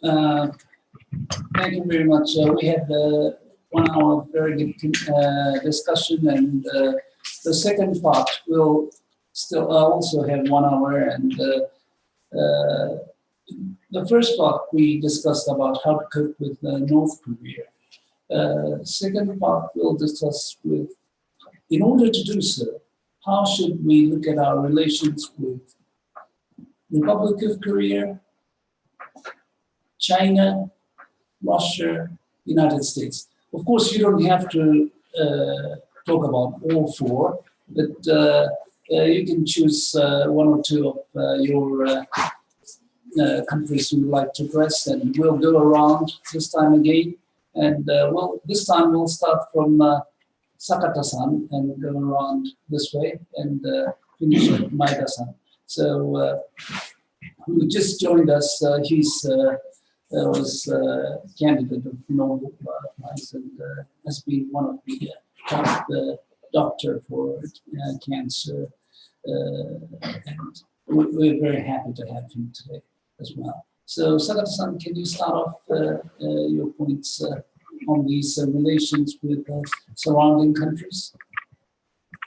Uh, Thank you very much. We had 1 hour of very good discussion, and the second part will still also have 1 hour. And the first part we discussed about how to cope with North Korea. Second part we'll discuss with, in order to do so, how should we look at our relations with Republic of Korea, China, Russia, United States. Of course, you don't have to talk about all four, but you can choose 1 or 2 of your countries you would like to address, and we'll go around this time again. And this time we'll start from Sakata-san and go around this way and finish at Maeda-san. So, who just joined us, he's was candidate of Nobel Prize and has been one of the top doctor for cancer. And we're very happy to have him today as well. So Sakata-san, can you start off your points on these relations with surrounding countries?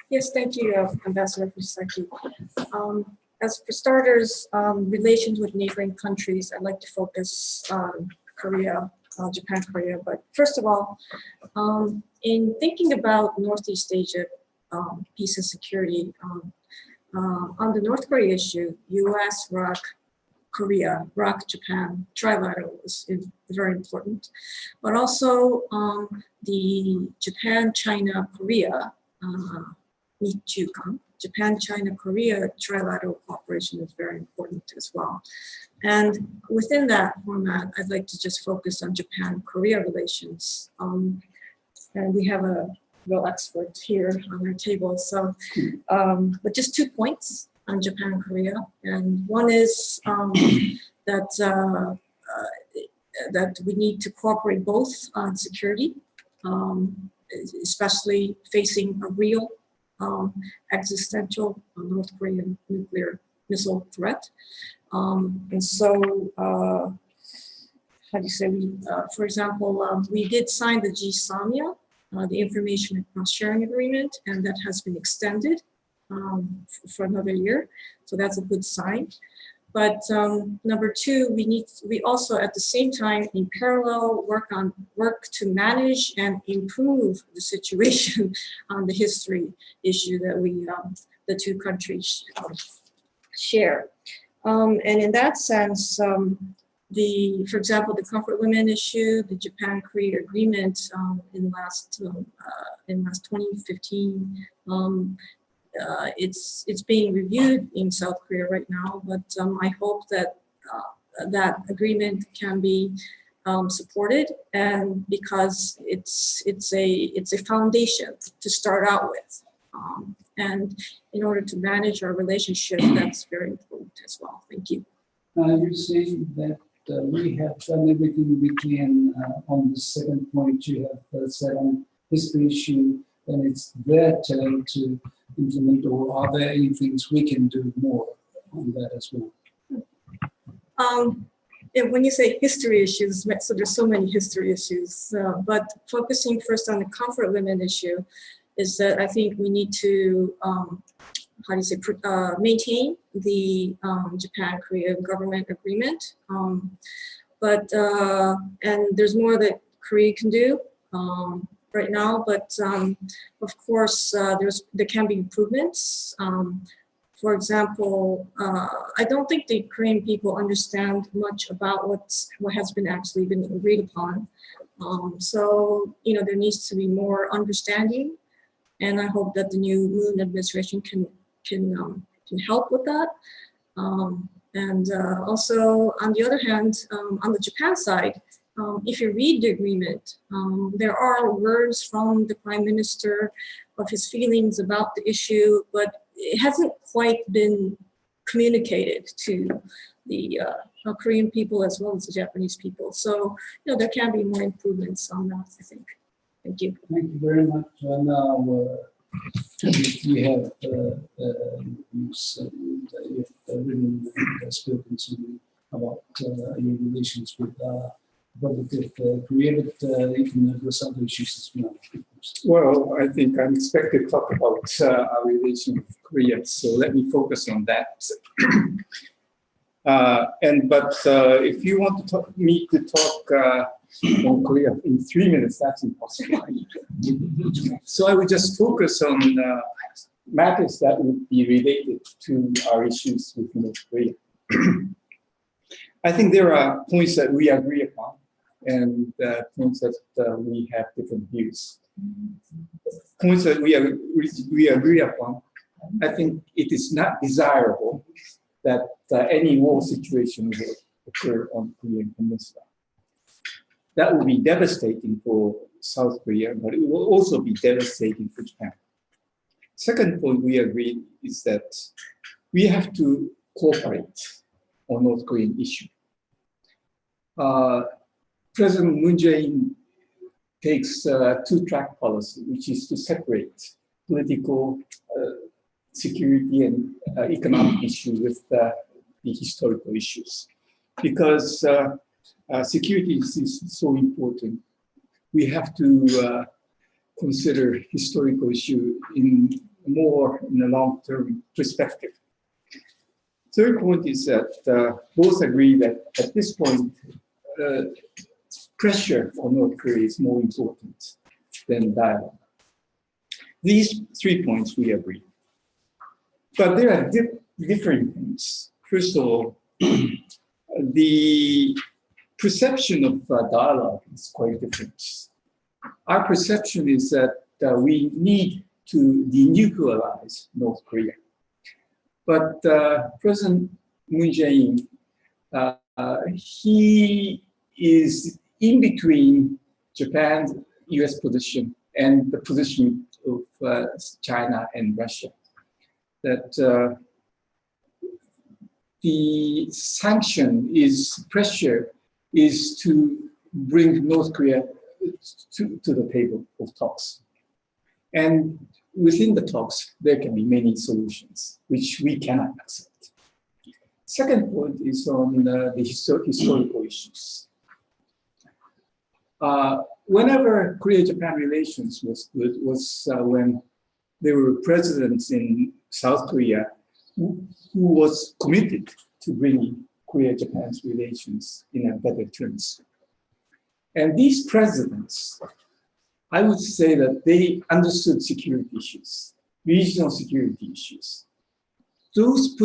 Yes, thank you, Ambassador Fusaki. As for starters, relations with neighboring countries, I'd like to focus on Korea, Japan, Korea. But first of all, in thinking about Northeast Asia peace and security, on the North Korea issue, US, ROC, Korea, ROC, Japan, trilateral is very important. But also the Japan, China, Korea, Nichukan, Japan, China, Korea trilateral cooperation is very important as well. And within that format, I'd like to just focus on Japan-Korea relations. And we have a real expert here on our table. So, but just 2 points on Japan and Korea. And one is that we need to cooperate both on security, especially facing a real existential North Korean nuclear missile threat. And so, how do you say, for example, we did sign the GSAMIA, the Information and Cross-Sharing Agreement, and that has been extended for another year. So that's a good sign. But number 2, we also at the same time in parallel work to manage and improve the situation on the history issue that the 2 countries share. And in that sense, for example, the comfort women issue, the Japan-Korea agreement in last 2015. It's being reviewed in South Korea right now, but I hope that that agreement can be supported, and because it's a foundation to start out with, and in order to manage our relationship, that's very important as well. Thank you. You're saying that we have done everything we can on the second point you have said on history issue, and it's their turn to implement, or are there any things we can do more on that as well? When you say history issues, so there's so many history issues, but focusing first on the comfort women issue is that I think we need to, maintain the Japan-Korea government agreement. And there's more that Korea can do right now, but of course there can be improvements. For example, I don't think the Korean people understand much about what has been actually been agreed upon. So there needs to be more understanding, and I hope that the new Moon administration can help with that. And also, on the other hand, on the Japan side, if you read the agreement, there are words from the Prime Minister of his feelings about the issue, but it hasn't quite been communicated to the Korean people as well as the Japanese people. So, there can be more improvements on that, I think. Thank you. Thank you very much. Now, we have written and spoken to about your relations with Republic of Korea, but you can address other issues as well. Well, I think I'm expected to talk about our relation with Korea, so let me focus on that. But if you want me to talk on Korea in 3 minutes, that's impossible. So I would just focus on matters that would be related to our issues with North Korea. I think there are points that we agree upon and points that we have different views. Points that we agree upon, I think it is not desirable that any war situation will occur on Korean Peninsula. That will be devastating for South Korea, but it will also be devastating for Japan. Second point we agree is that we have to cooperate on North Korean issue. President Moon Jae-in takes a two-track policy, which is to separate political, security, and economic issues with the historical issues. Because security is so important, we have to consider historical issue in a long-term perspective. Third point is that both agree that at this point, pressure on North Korea is more important than dialogue. These 3 points we agree. But there are different things. First of all, the perception of dialogue is quite different. Our perception is that we need to denuclearize North Korea. But President Moon Jae-in, he is in between Japan's US position and the position of China and Russia. That the sanction pressure is to bring North Korea to the table of talks. And within the talks, there can be many solutions, which we cannot accept. Second point is on the historical issues. Whenever Korea-Japan relations was good was when there were presidents in South Korea who was committed to bringing Korea-Japan's relations in a better terms. And these presidents, I would say that they understood security issues, regional security issues. Those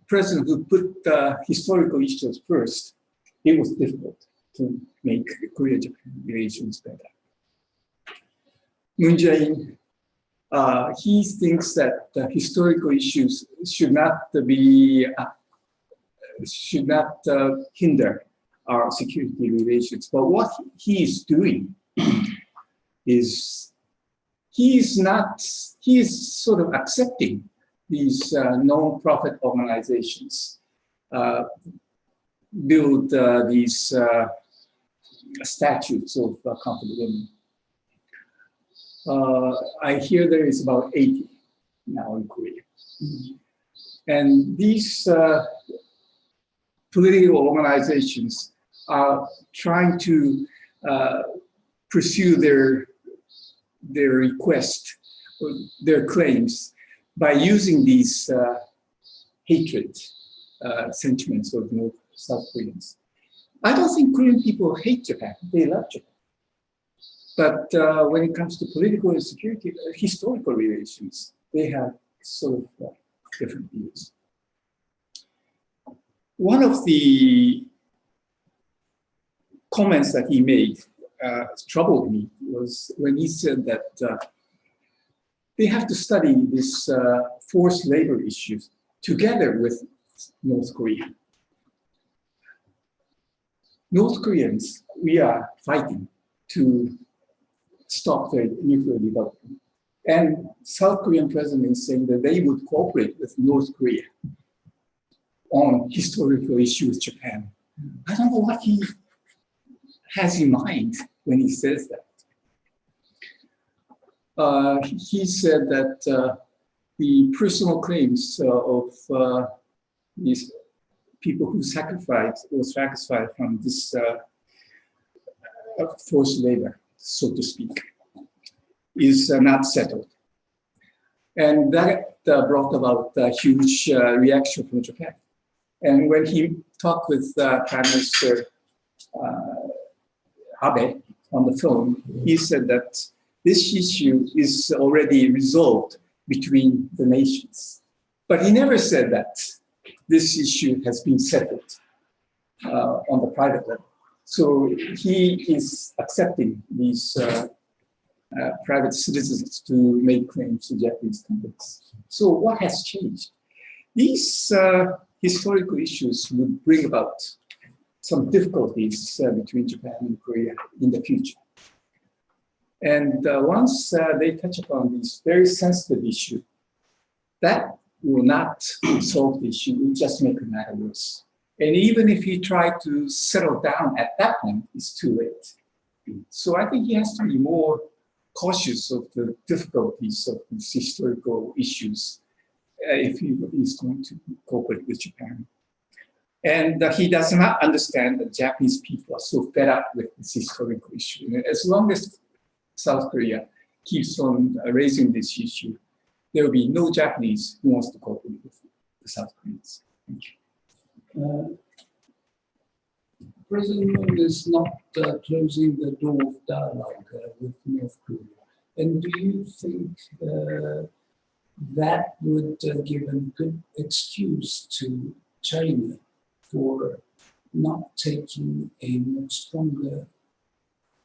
presidents who put historical issues first, it was difficult to make Korea-Japan relations better. Moon Jae-in, he thinks that the historical issues should not hinder our security relations. But what he is doing is he is sort of accepting these non-profit organizations build these statutes of conflict women. I hear there is about 80 now in Korea. And these political organizations are trying to pursue their request, their claims, by using these hatred sentiments of South Koreans. I don't think Korean people hate Japan, they love Japan. But when it comes to political and security, historical relations, they have sort of different views. One of the comments that he made troubled me was when he said that they have to study this forced labor issues together with North Korea. North Koreans, we are fighting to stop their nuclear development. And South Korean president is saying that they would cooperate with North Korea on historical issues with Japan. I don't know what he has in mind when he says that. He said that the personal claims of these people who was sacrificed from this forced labor, so to speak, is not settled. And that brought about a huge reaction from Japan. And when he talked with Prime Minister Abe on the phone, he said that this issue is already resolved between the nations. But he never said that this issue has been settled on the private level. So he is accepting these private citizens to make claims to Japanese companies. So what has changed? These historical issues would bring about some difficulties between Japan and Korea in the future. And once they touch upon this very sensitive issue, that will not solve the issue, it will just make the matter worse. And even if he tried to settle down at that point, it's too late. So I think he has to be more cautious of the difficulties of these historical issues if he is going to cooperate with Japan. And he does not understand that Japanese people are so fed up with this historical issue. And as long as South Korea keeps on raising this issue, there will be no Japanese who wants to cooperate with the South Koreans. Thank you. President Moon is not closing the door of dialogue with North Korea. And do you think that would give a good excuse to China for not taking a more stronger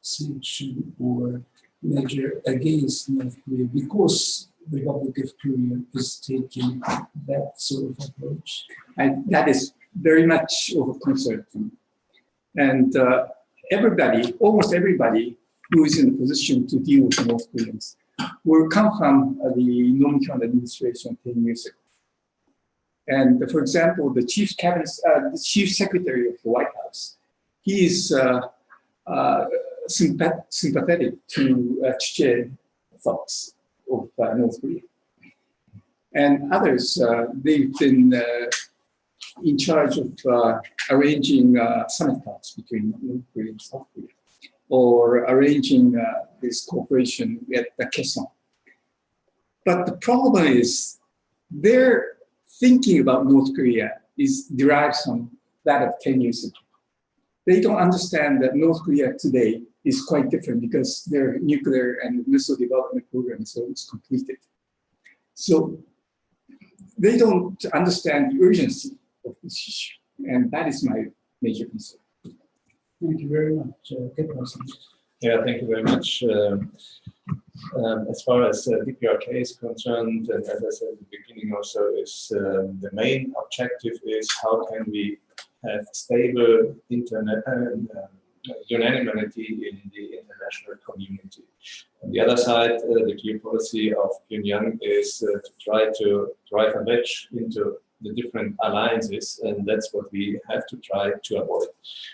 sanction or measure against North Korea because the Republic of Korea is taking that sort of approach? And that is very much of a concern to me. And everybody, almost everybody who is in a position to deal with the North Koreans will come from the Norm-Keon administration 10 years ago. And for example, the chief secretary of the White House, he is sympathetic to Chee thoughts of North Korea. And others, they've been in charge of arranging summit talks between North Korea and South Korea, or arranging this cooperation at the Kaesong. But the problem is their thinking about North Korea is derived from that of 10 years ago. They don't understand that North Korea today is quite different because their nuclear and missile development program is almost completed. So they don't understand the urgency of this issue. And that is my major concern. Thank you very much. Yeah, thank you very much. As far as DPRK is concerned, and as I said at the beginning also, is the main objective is how can we have stable unanimity in the international community. On the other side, the clear policy of Pyongyang is to try to drive a wedge into the different alliances, and that's what we have to try to avoid.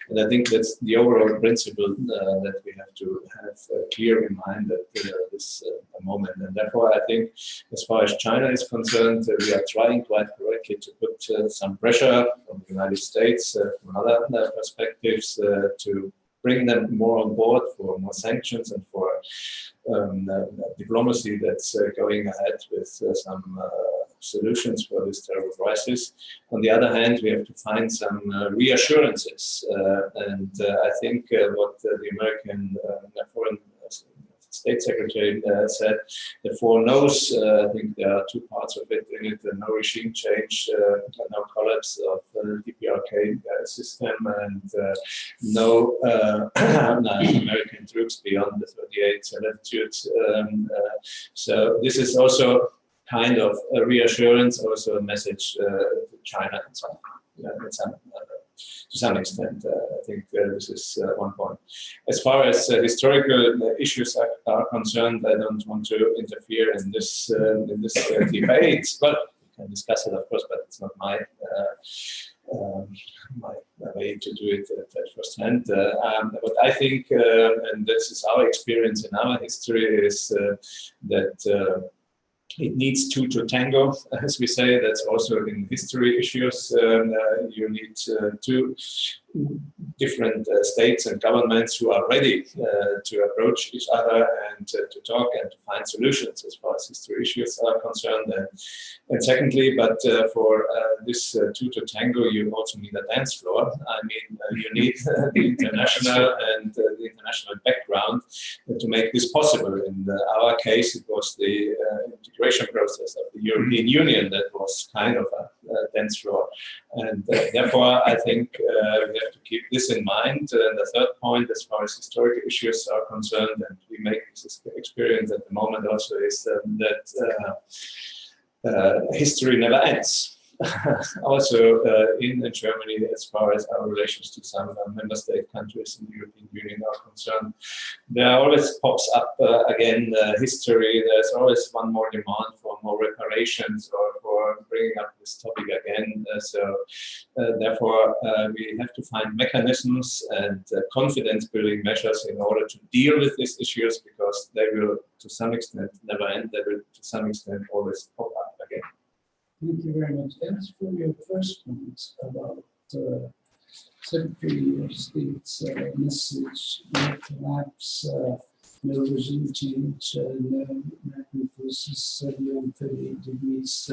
And I think that's the overall principle that we have to have clear in mind at this moment. And therefore, I think as far as China is concerned, we are trying quite correctly to put some pressure from the United States, from other perspectives, to bring them more on board for more sanctions and for diplomacy that's going ahead with some solutions for this terrible crisis. On the other hand, we have to find some reassurances. And I think what the American Foreign State Secretary said, the four no's, I think there are two parts of it in it, no regime change, no collapse of the DPRK system, and no American troops beyond the 38 latitudes. So this is also kind of a reassurance, also a message to China to some extent. I think this is one point. As far as historical issues are concerned, I don't want to interfere in this debate, but we can discuss it, of course, but it's not my way to do it at first hand. But I think, and this is our experience in our history, is that it needs two to tango, as we say. That's also in history issues. You need two different states and governments who are ready to approach each other and to talk and to find solutions as far as history issues are concerned. And secondly, but for this two to tango, you also need a dance floor. I mean, you need the international and the international background to make this possible. In our case, it was the integration process of the European Union that was kind of a dance floor. And therefore, I think we have to keep this in mind. The third point, as far as historical issues are concerned, and we make this experience at the moment also, is that history never ends. Also in Germany, as far as our relations to some member state countries in the European Union are concerned, there always pops up again history. There's always one more demand for more reparations or for bringing up this topic again. Therefore, we have to find mechanisms and confidence-building measures in order to deal with these issues, because they will, to some extent, never end. They will, to some extent, always pop up again. Thank you very much. As for your first point about Secretary of State's message, no collapse, no regime change, no American forces beyond 38 degrees,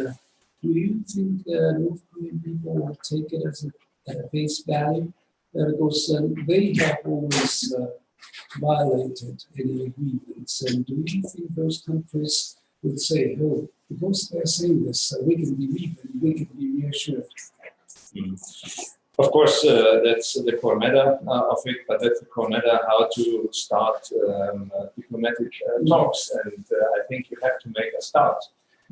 do you think North Korean people will take it as a face value? Because they have always violated any agreements, and do you think those countries would say, oh, because they're saying this, we can believe and we can be reassured? Of course, that's the core matter of it, but that's the core matter how to start diplomatic talks. And I think you have to make a start.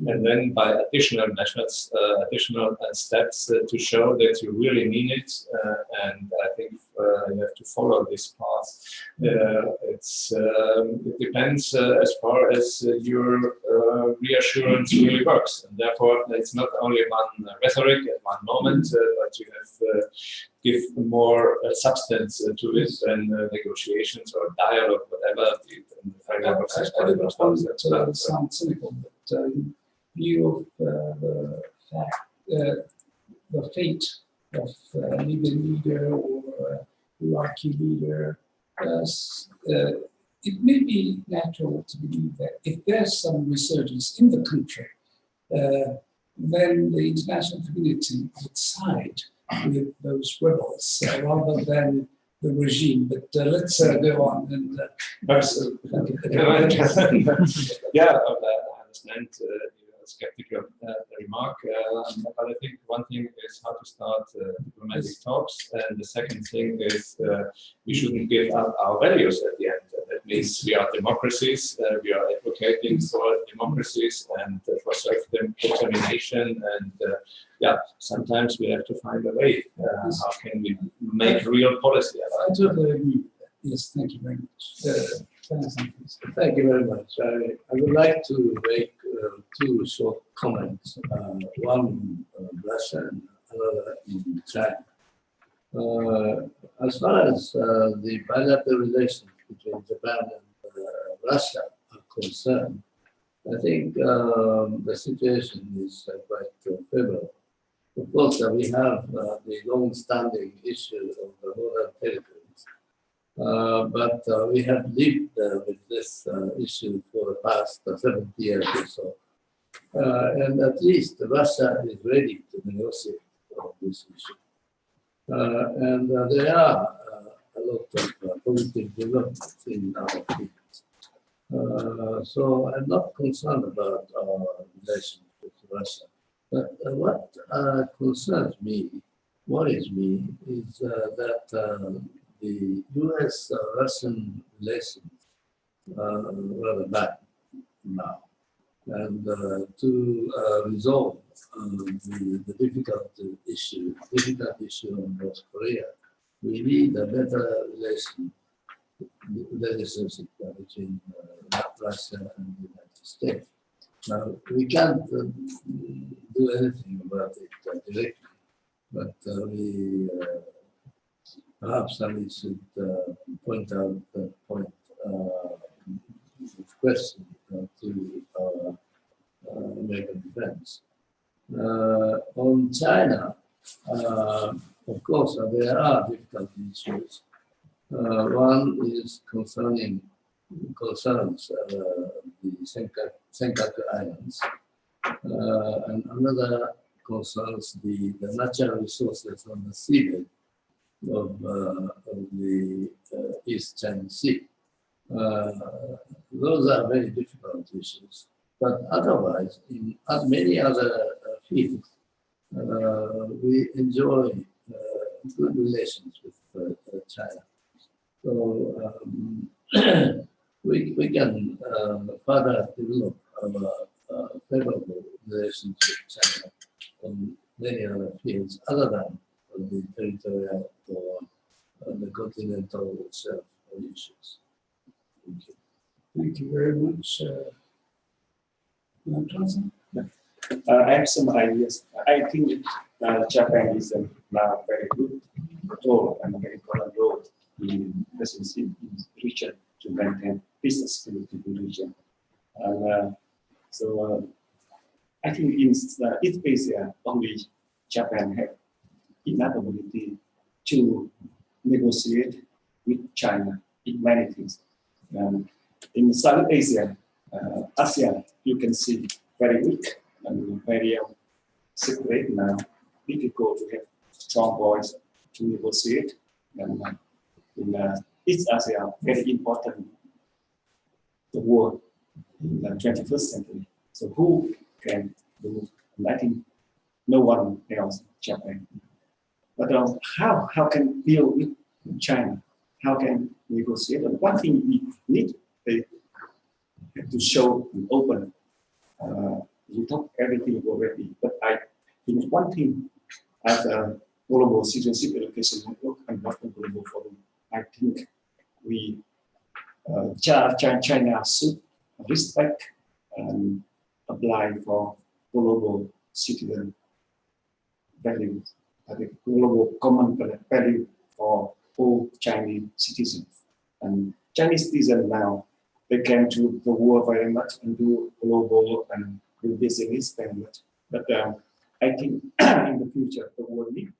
And then by additional measures, additional steps to show that you really mean it. And I think you have to follow this path. It depends as far as your reassurance really works. And therefore, it's not only one rhetoric at one moment, but you have give more substance to it and negotiations or dialogue, whatever. I don't want to sound cynical, but view of the fate of a Libyan leader or Iraqi leader, it may be natural to believe that if there's some resurgence in the country, then the international community would side with those rebels rather than the regime. But let's go on and yeah, I understand. Skeptical remark, but I think one thing is how to start diplomatic talks, and the second thing is we shouldn't give up our values at the end. That means we are democracies, we are advocating for democracies and for self-determination, and yeah, sometimes we have to find a way. How can we make real policy about it? I totally agree with that. Yes, thank you very much. Thank you very much. I would like to make two short comments, one in Russia and another in China. As far as the bilateral relations between Japan and Russia are concerned, I think the situation is quite favorable. Of course, we have the long-standing issue of the northern territories. But we have lived with this issue for the past 70 years or so. And at least Russia is ready to negotiate on this issue. And there are a lot of positive developments in our field. So I'm not concerned about our relations with Russia. But what concerns me, worries me, is that the US-Russian relations are rather bad now. And to resolve the difficult issue of North Korea, we need a better relationship between Russia and the United States. Now, we can't do anything about it directly, but we perhaps I should point out that point of question to American friends. On China, of course, there are difficult issues. One is concerns the Senkaku Islands, and another concerns the natural resources on the seabed of the East China Sea. Those are very difficult issues. But otherwise, in many other fields, we enjoy good relations with China. So we can further develop our favorable relations with China on many other fields other than the territorial or the continental shelf issues. Thank you. Thank you very much. Johnson? I have some ideas. I think Japan is now very good role and very important role in the region to maintain peace and stability in the region. And so I think in East Asia, only Japan have enough ability to negotiate with China in many things. In South Asia, ASEAN, you can see very weak and very separate now, difficult to have strong voice to negotiate. And in East Asia, very important the world in the 21st century. So who can do? And I think no one else, Japan. But how can deal with China? How can negotiate? And one thing we need to show and open. We talk everything already, but I think one thing as a global citizenship education network and not a global forum, I think we China should respect and apply for global citizen values, global common value for all Chinese citizens. And Chinese citizens now, they came to the world very much and do global and do business very much. But I think in the future, the world needs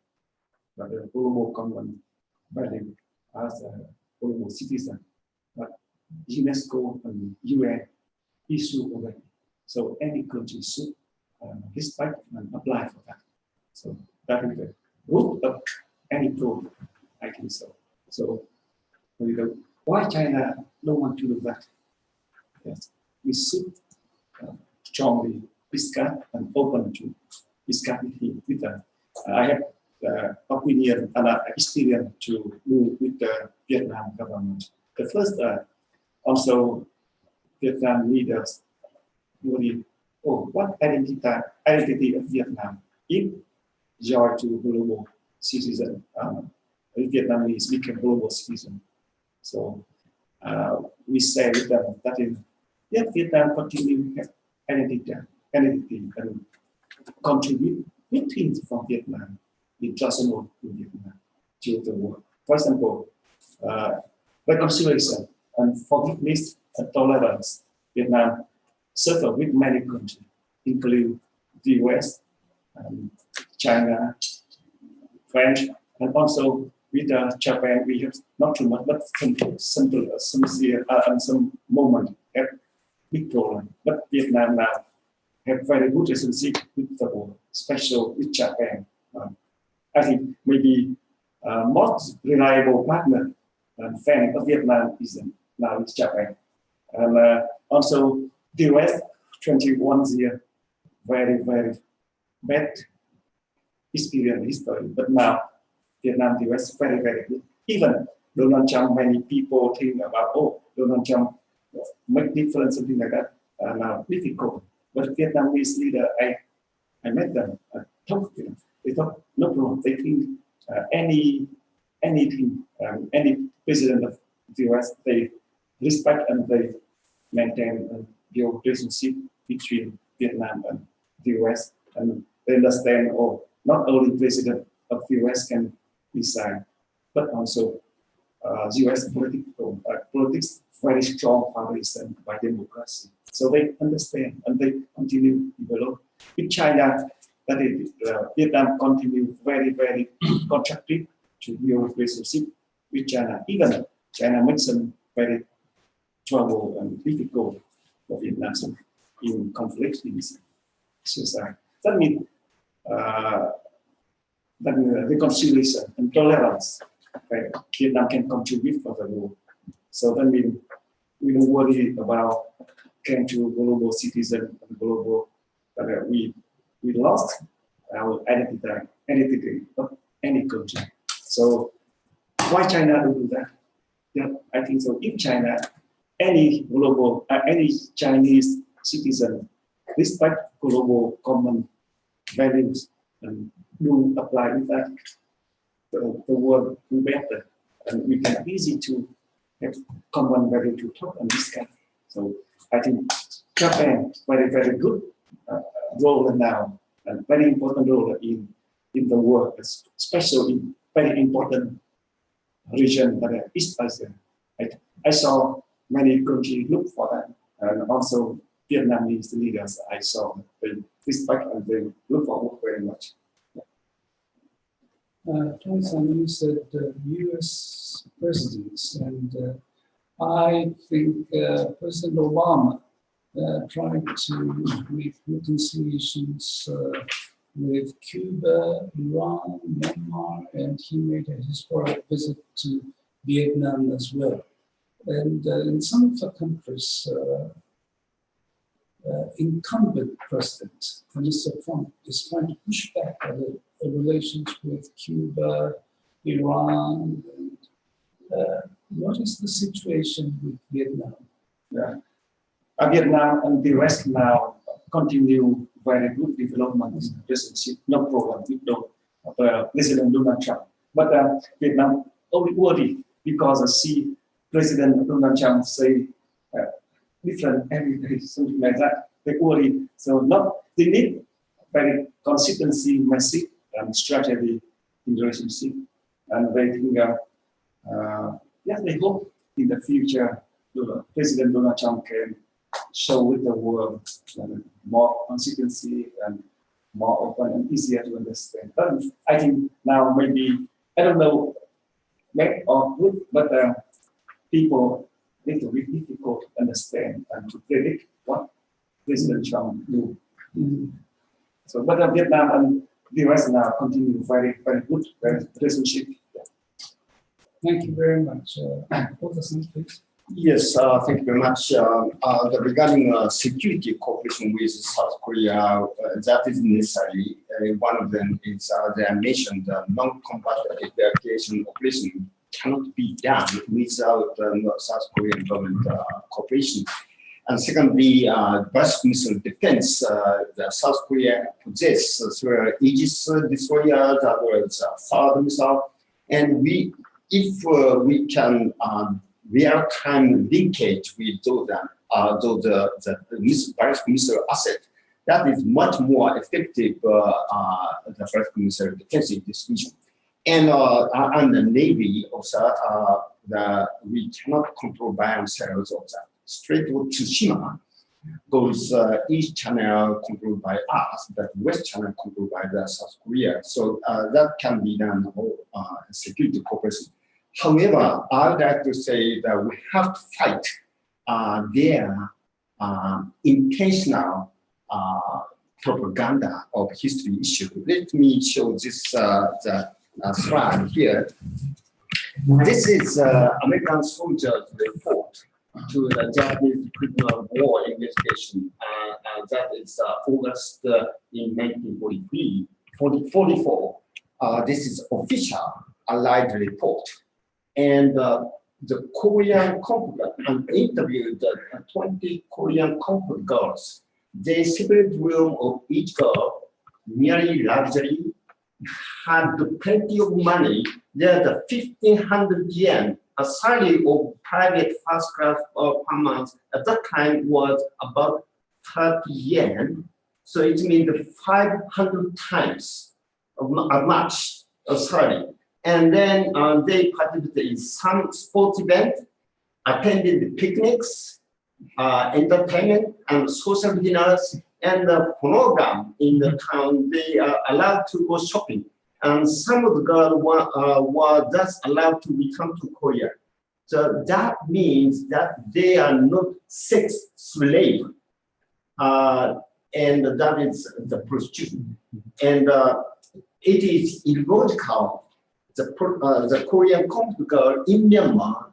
a global common value as a global citizen. But UNESCO and UN issue already. So any country should respect and apply for that. So that is the root of any problem, I think so. So we go, why China don't want to do that? Yes, we should strongly discuss and open to discuss with them. I have opinion and experience to move with the Vietnam government. The first, also Vietnam leaders worry, what identity of Vietnam if join to global citizen, Vietnamese become global citizen. So we say with them that Vietnam continue have identity and contribute good things from Vietnam, international in Vietnam to the world. For example, reconciliation and forgiveness and tolerance. Vietnam suffer with many countries, including the US, China, French, and also with Japan. We have not too much, but some moment have big problem. But Vietnam now have very good relationship with the world, especially with Japan. I think maybe most reliable partner and friend of Vietnam is now with Japan. And also the US 21 years, very, very bad experience history. But now Vietnam, the US very, very good. Even Donald Trump, many people think about, Donald Trump make difference, something like that. Now difficult. But Vietnamese leader, I met them, I talked to them. They thought, no problem. They think anything, any president of the US, they respect and they maintain the relationship between Vietnam and the US. And they understand, not only president of the US can decide, but also US politics very strong foundation by democracy. So they understand and they continue to develop. With China, that is, Vietnam continue very constructive to build relationship with China. Even China makes some very trouble and difficult for Vietnam in conflicts in society. That means reconciliation and tolerance, right? Vietnam can contribute for the world. So that means we don't worry about came to global citizen and global we lost our identity of any country. So why China do that? Yeah, I think so. If China, any Chinese citizen respect global common values and do apply with that, the world will be better, and we can easy to have common value to talk and discuss. So I think Japan very good role now, and very important role in the world, especially in very important region that East Asia. I saw many countries look for that, and also Vietnamese leaders. I saw they respect and they look forward very much. Tony-san, you said U.S. presidents, and I think President Obama tried to make reconciliations with Cuba, Iran, Myanmar, and he made a historic visit to Vietnam as well. And in some of the countries, incumbent president, Mr. Trump, is trying to push back on the relations with Cuba, Iran. And, what is the situation with Vietnam? Yeah. Vietnam and the West now continue very good development in relationship, no problem with President Donald Trump. But Vietnam only worry because I see President Donald Trump say different every day, something like that. They worry. So they need very consistency, message, and strategy in the relationship. And they think, they hope in the future President Donald Trump can show with the world more consistency and more open and easier to understand. But I think now maybe, I don't know, bad or good, but people need to be difficult to understand and to predict what President Trump do. So, but Vietnam and the US now continue very good relationship. Thank you very much. Oda-san, please. Yes, thank you very much. Regarding security cooperation with South Korea, that is necessary. One of them is they mentioned non-combatant evacuation operation cannot be done without South Korean government cooperation. And secondly, ballistic missile defense, the South Korea possesses through Aegis destroyer, that was THAAD missile, and if we can real-time linkage with those ballistic missile asset, that is much more effective the ballistic missile defense in this region. And the Navy also, we cannot control by ourselves of that. Strait of Tsushima goes East Channel controlled by us, but West Channel controlled by the South Korea. So that can be done security cooperation. However, I would like to say that we have to fight their intentional propaganda of history issue. Let me show this slide here. This is American soldiers' report to the Japanese prisoner of war investigation. That is August in 1944. This is official Allied report. And the Korean conflict and interviewed 20 Korean conflict girls. They separate room of each girl, nearly luxury, had plenty of money. There's 1,500 yen, a salary of private first class per month at that time was about 30 yen. So it means 500 times as much a salary. And then they participate in some sports event, attended picnics, entertainment, and social dinners, and the program in the town. They are allowed to go shopping, and some of the girls were just allowed to return to Korea. So that means that they are not sex slave, and that is the prostitution. And it is illogical. The Korean conflict girl in Myanmar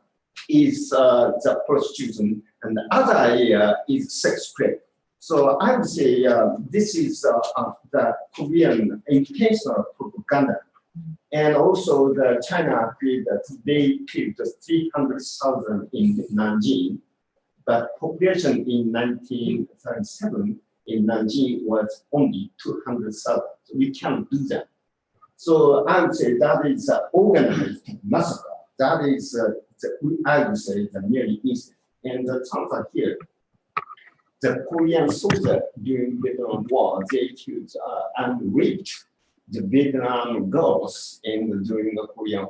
is the prostitution, and the other area is sex trade. So I would say this is the Korean intentional propaganda. And also the China agreed that they killed 300,000 in Nanjing, but population in 1937 in Nanjing was only 200,000. So we can't do that. So I would say that is organized massacre. That is, I would say, the nearly incident. And the terms are here. The Korean soldiers during the Vietnam War, they killed and raped the Vietnam girls during the Korean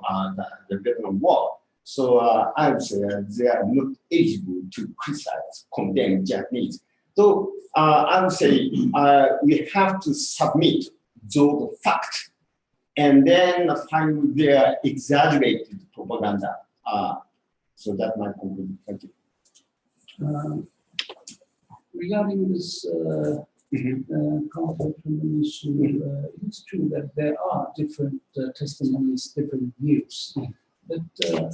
the Vietnam War. So I would say they are not eligible to criticize, condemn Japanese. So I would say we have to submit those facts and then find their exaggerated propaganda. So that's my conclusion. Thank you. Regarding this conflict issue, it's true that there are different testimonies, different views. But I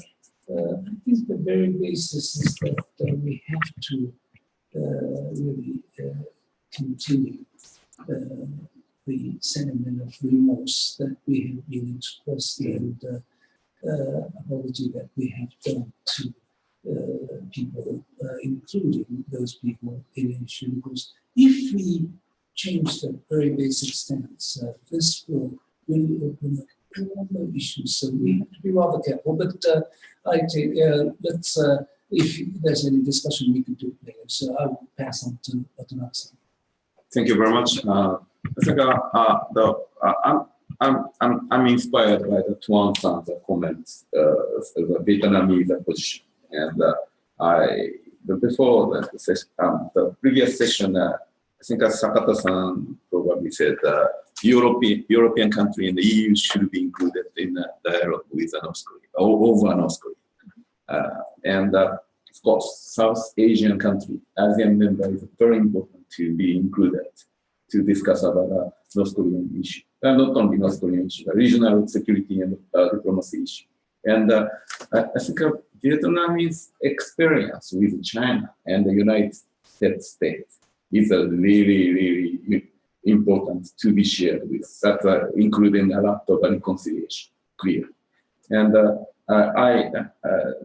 think the very basis is that we have to really continue the sentiment of remorse that we have been expressed and apology that we have done to people, including those people in Asia. Because if we change the very basic stance, this will really open up all the issues. So we have to be rather careful. But I think let's, if there's any discussion, we can do it later. So I will pass on to Watanabe-san. Thank you very much. I think I'm inspired by the Tuan-san's comments, the Vietnamese position. And before the previous session, I think as Sakata-san probably said, European country and the EU should be included in the dialogue with North Korea, over North Korea. And of course, South Asian country, ASEAN member is very important to be included to discuss about the North Korean issue. Not only North Korean issue, regional security and diplomacy issue. And I think Vietnamese experience with China and the United States is really, really important to be shared with, that including a lot of reconciliation, clear. And I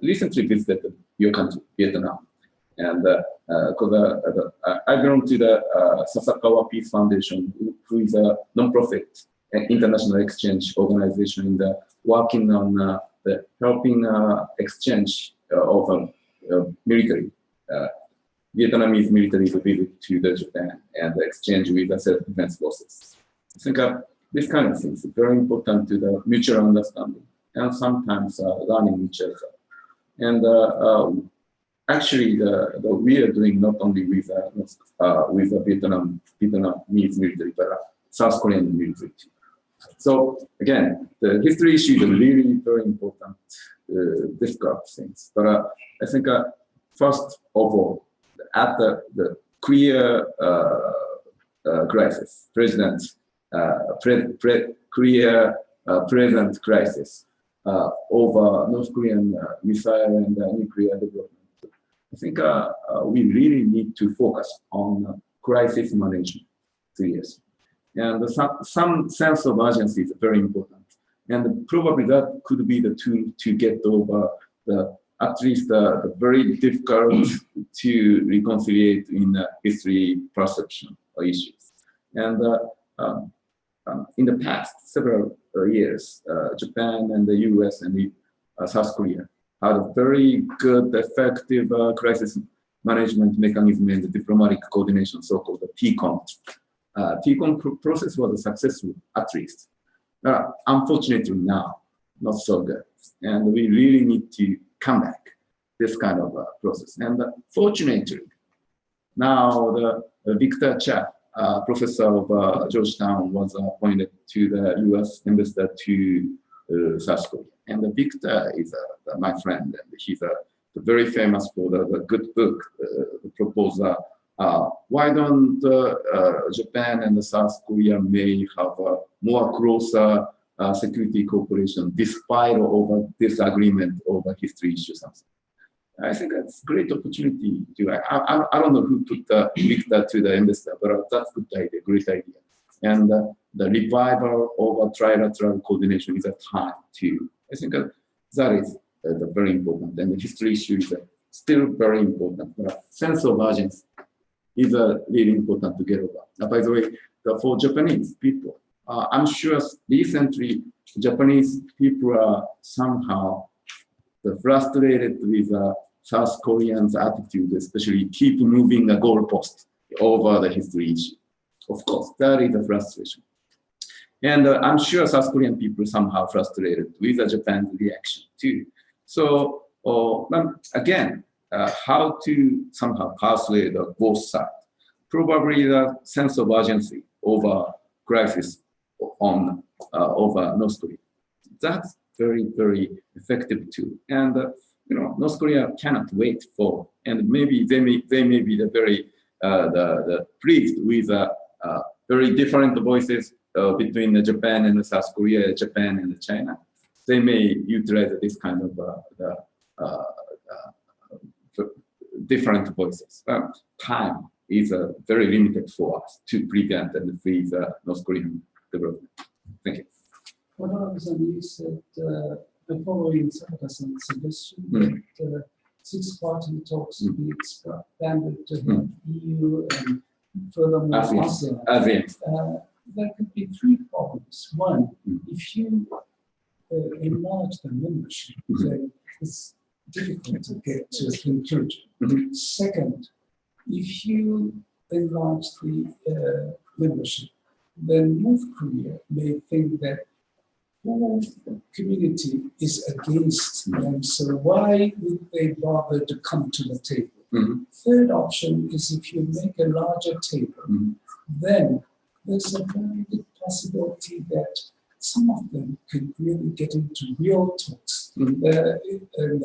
recently visited your country, Vietnam, and I belong to the Sasakawa Peace Foundation, who is a non-profit international exchange organization in the working on the helping exchange of military, Vietnamese military to visit to the Japan and exchange with the self-defense forces. I think this kind of things is very important to the mutual understanding and sometimes learning each other. And actually, we are doing not only with the Vietnamese military, but South Korean military too. So again, the history issue is really very important, difficult things. But I think first of all, at the Korea crisis, Korea present crisis over North Korean missile and nuclear development, I think we really need to focus on crisis management seriously. And some sense of urgency is very important. And probably that could be the tool to get over at least the very difficult to reconcile in history perception or issues. And in the past several years, Japan and the US and South Korea had a very good, effective crisis management mechanism and diplomatic coordination, so-called the TCOM. TCOM process was successful, at least. Unfortunately now, not so good. And we really need to come back this kind of process. And fortunately, now the Victor Cha, professor of Georgetown, was appointed to the U.S. ambassador to South Korea. And Victor is my friend, and he's very famous for the good book, the proposal. Why don't Japan and South Korea may have a more closer security cooperation despite over disagreement over history issues? I think that's a great opportunity to. I don't know who put Victor to the investor, but that's a good idea, great idea. And the revival of trilateral coordination is a time too. I think that is very important, and the history issue is still very important. Sense of urgency is really important to get over. By the way, for Japanese people, I'm sure recently Japanese people are somehow frustrated with South Koreans' attitude, especially keep moving the goalpost over the history issue. Of course, that is a frustration. And I'm sure South Korean people somehow frustrated with Japan's reaction too. So again, how to somehow persuade both sides? Probably the sense of urgency over crisis on over North Korea. That's very, very effective too. And North Korea cannot wait for, and maybe they may be the very pleased with very different voices between Japan and South Korea, Japan and China. They may utilize this kind of different voices. Time is very limited for us to prevent and freeze North Korean development. Thank you. You said following Sakata-san's suggestion that six-party talks will be expanded to EU and furthermore ASEAN. There could be three problems. One, if you enlarge the membership, then it's difficult to get to a conclusion. Second, if you enlarge the membership, then North Korea may think that whole community is against them, so why would they bother to come to the table? Third option is if you make a larger table, then there's a very good possibility that some of them could really get into real talks in a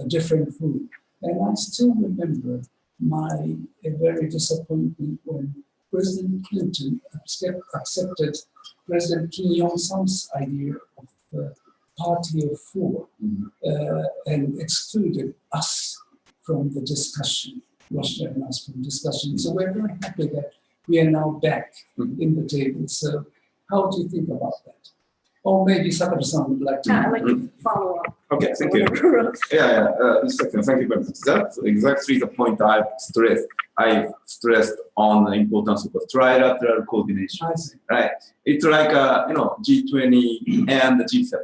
different room. And I still remember my very disappointment when President Clinton accepted President Kim Jong-sam's idea of party of four and excluded us from the discussion, Russia and us from discussion. So we're very happy that we are now back in the table. So how do you think about that? Or maybe Sakata-san would like to. I'd like to follow up. Okay, thank you. Thank you very much. That's exactly the point I stressed on the importance of trilateral coordination. I see. Right? It's like G20 and the G7.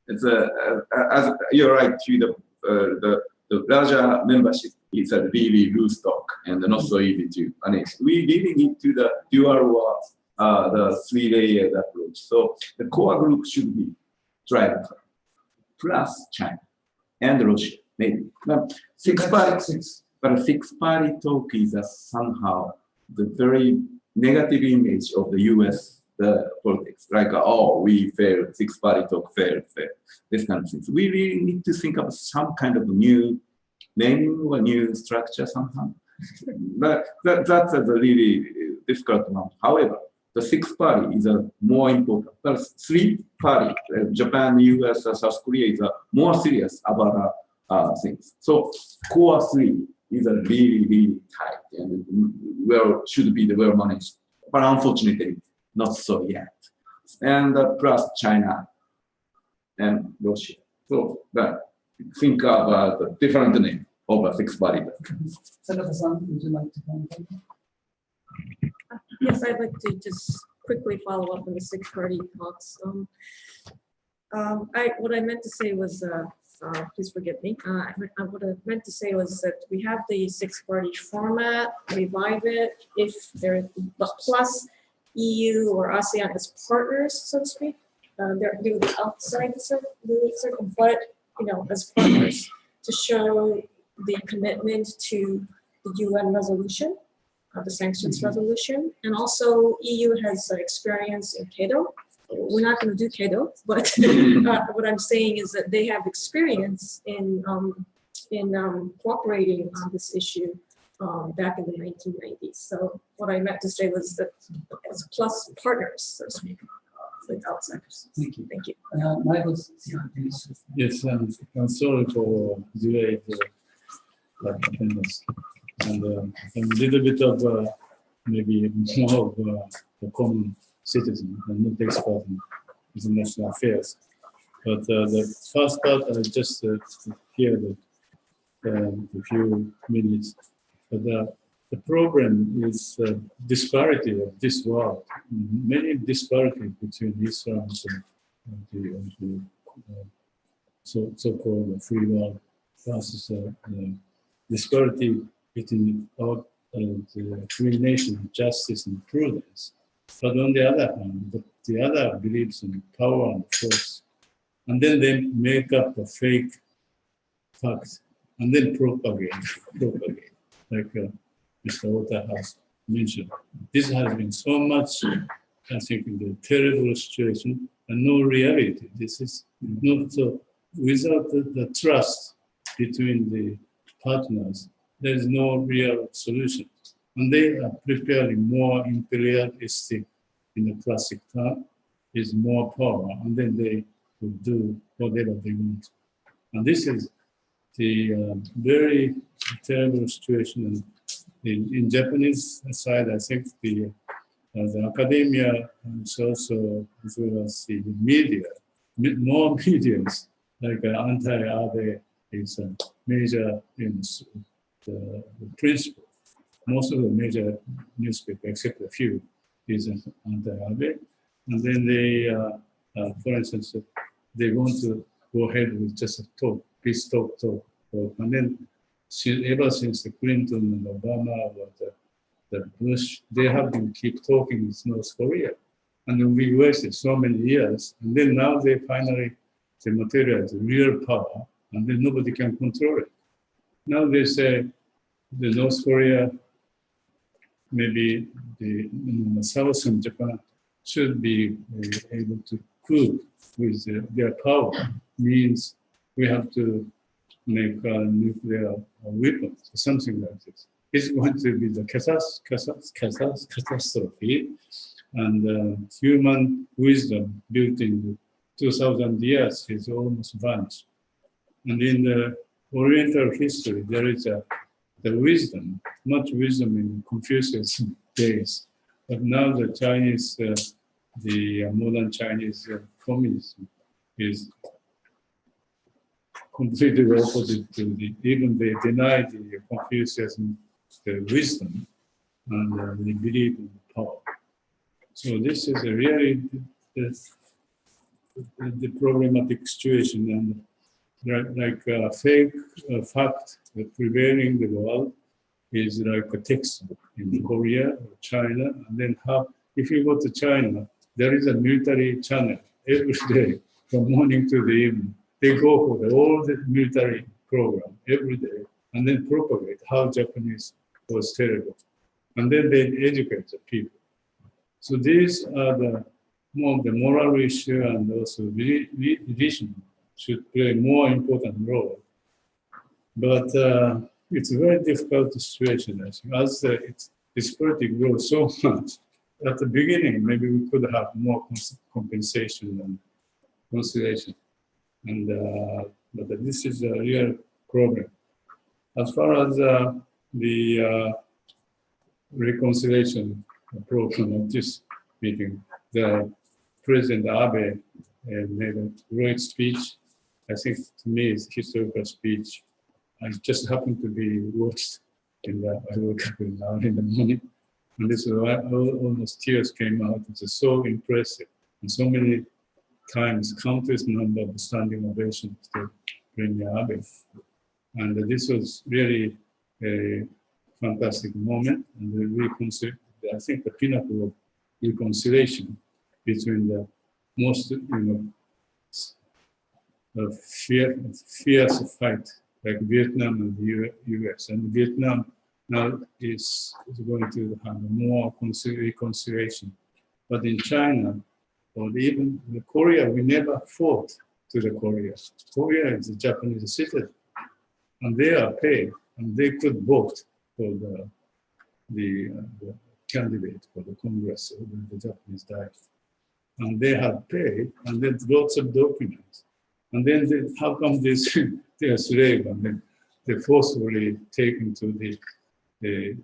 It's as you're right to the larger membership is a really loose talk and not so easy to manage. We really need to the dual the three-layered approach. So the core group should be trilateral plus China and Russia, maybe. But six-party talk is somehow the very negative image of the U.S. Politics, like, we failed, six-party talk failed, this kind of things. We really need to think of some kind of new naming or new structure somehow. But that's a really difficult one. However, the six-party is more important. But three-party, Japan, US, South Korea is more serious about things. So core three is really, really tight and should be well managed. But unfortunately, not so yet. And plus China and Russia. So think about the different name of a six-party. Sakata-san, would you like to comment? Yes, I'd like to just quickly follow up on the six-party talks. What I meant to say was, please forgive me. What I meant to say was that we have the six-party format, revive it, but plus EU or ASEAN as partners, so to speak. They're outside the circle, but as partners to show the commitment to the UN resolution, the sanctions resolution, and also EU has experience in CATO. We're not going to do CATO, but what I'm saying is that they have experience in cooperating on this issue back in the 1990s. So what I meant to say was that as plus partners, so to speak, with outsiders. Thank you. Thank you. Michael, please. Yes, I'm sorry for delayed attendance. And I'm a little bit of maybe more of a common citizen and not expert in international affairs. But the first part, I just hear that a few minutes. But the problem is disparity of this world. Many disparity between Islam and the so-called free world versus disparity between the free nation, justice and prudence. But on the other hand, the other believes in power and force. And then they make up a fake fact and then propagate. Like Mr. Ota has mentioned. This has been so much, I think, in the terrible situation and no reality. This is not so, without the trust between the partners, there is no real solution. And they are preparing more imperialistic, in the classic term, is more power, and then they will do whatever they want. And this is the very terrible situation. In Japanese side, I think the academia is also, as well as the media, more mediums, like anti-Abe is a major the principle. Most of the major newspapers, except a few, is anti-Abe. And then they, for instance, they want to go ahead with just a talk, peace talk. And then ever since the Clinton and Obama or the Bush, they have been keep talking with North Korea. And we wasted so many years. And then now they finally, the materialize real power, and then nobody can control it. Now they say the North Korea, maybe the southern Japan should be able to cope with their power. Means we have to make nuclear weapons or something like this. It's going to be the catastrophe, and human wisdom built in 2,000 years is almost vanished. And in the Oriental history, there is the wisdom, much wisdom in Confucius days. But now the Chinese, the modern Chinese communism is completely opposite to even they deny the Confucianism, the wisdom, and they believe in power. So this is a really the problematic situation, and like a fake fact that prevailing the world is like a textbook in Korea or China. And then if you go to China, there is a military channel every day from morning to the evening. They go for all the military program every day and then propagate how Japanese was terrible. And then they educate the people. So these are the moral issue, and also religion should play a more important role. But it's a very difficult situation, as this party grows so much. At the beginning, maybe we could have more compensation and conciliation. And but this is a real problem. As far as the reconciliation program of this meeting, the President Abe made a great speech. I think to me it's a historical speech. I just happened to be watched I woke up in the morning, and this is almost tears came out. It's so impressive, and so many times, countless number of standing ovations to Premier Abe. And this was really a fantastic moment, and I think the pinnacle of reconciliation between the most fierce fight like Vietnam and the US. And Vietnam now is going to have more reconciliation. But in China, or even the Korea, we never fought to the Korea. Korea is a Japanese citizen, and they are paid, and they could vote for the candidate for the Congress when the Japanese died. And they had paid, and then lots of documents. And then how come they are slave, and then they're forcibly taken to the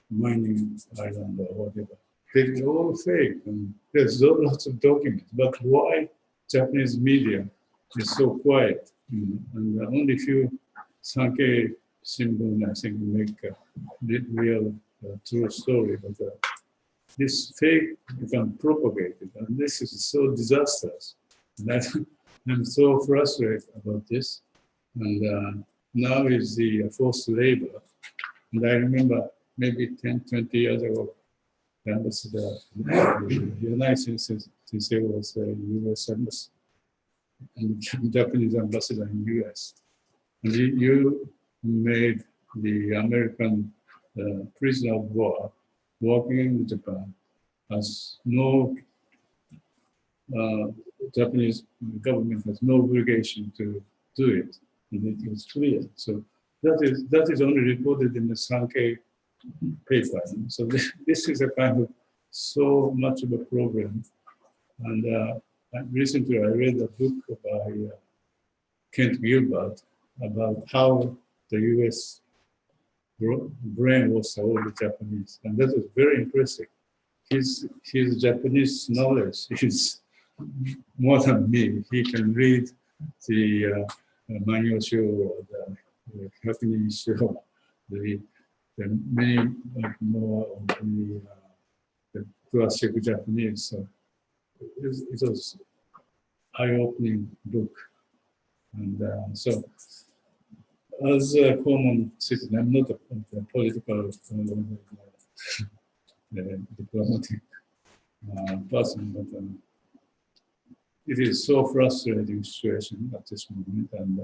mining island or whatever. They're all fake, and there's lots of documents. But why Japanese media is so quiet? And only few Sankei Shimbun, I think, make a real true story. But this fake become propagated, and this is so disastrous. And I'm so frustrated about this. And now is the forced labor. And I remember maybe 10, 20 years ago, the ambassador, the United States, since he was a US ambassador, and Japanese ambassador in US. And you made the American prisoner of war working in Japan has no, Japanese government has no obligation to do it, and it was clear. So that is only reported in the Sankei paper. So this is a kind of so much of a problem. And recently I read a book by Kent Gilbert about how the US brainwashed all the Japanese, and that was very impressive. His Japanese knowledge is more than me. He can read the manual show or the Japanese show, the many more of the classic Japanese. So it was eye-opening book. And so, as a common citizen, I'm not a political diplomatic person, but it is so frustrating situation at this moment, and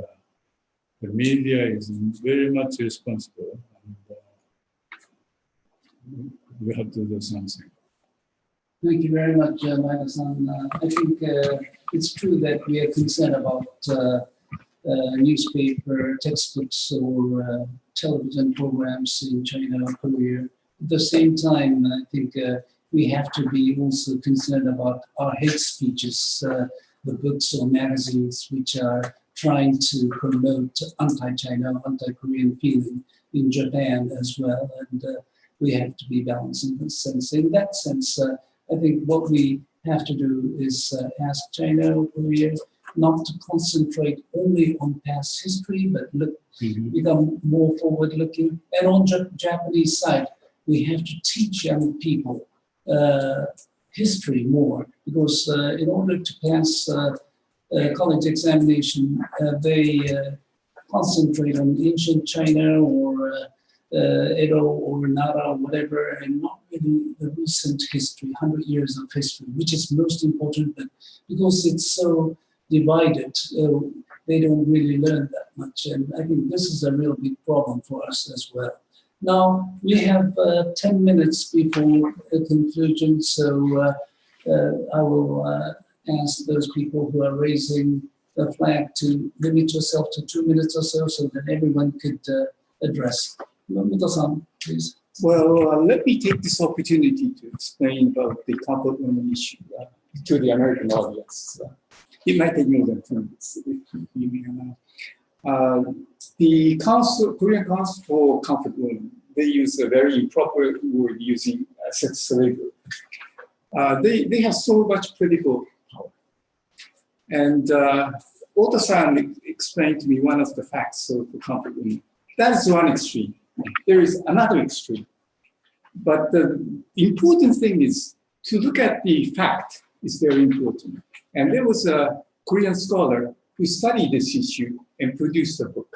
the media is very much responsible, and we have to do something. Thank you very much, Maeda-san. I think it's true that we are concerned about newspaper, textbooks, or television programs in China or Korea. At the same time, I think we have to be also concerned about our hate speeches, the books or magazines which are trying to promote anti-China, anti-Korean feeling in Japan as well. And we have to be balanced in this sense. In that sense, I think what we have to do is ask China or Korea not to concentrate only on past history, but become more forward-looking. And on the Japanese side, we have to teach young people history more, because in order to pass college examination, they concentrate on ancient China or Edo or Nara or whatever, and not really the recent history, 100 years of history, which is most important, but because it's so divided, they don't really learn that much. And I think this is a real big problem for us as well. Now, we have 10 minutes before a conclusion, so I will ask those people who are raising the flag to limit yourself to 2 minutes or so that everyone could address. Muto-san, please. Well, let me take this opportunity to explain about the comfort women issue to the American audience. It might take more than 2 minutes. If you the Korean Council for Comfort Women, they use a very improper word using sex slavery. They have so much political power. And Ota-san explained to me one of the facts of the comfort women. That is one extreme. There is another extreme. But the important thing is to look at the fact is very important. And there was a Korean scholar who studied this issue and produced a book.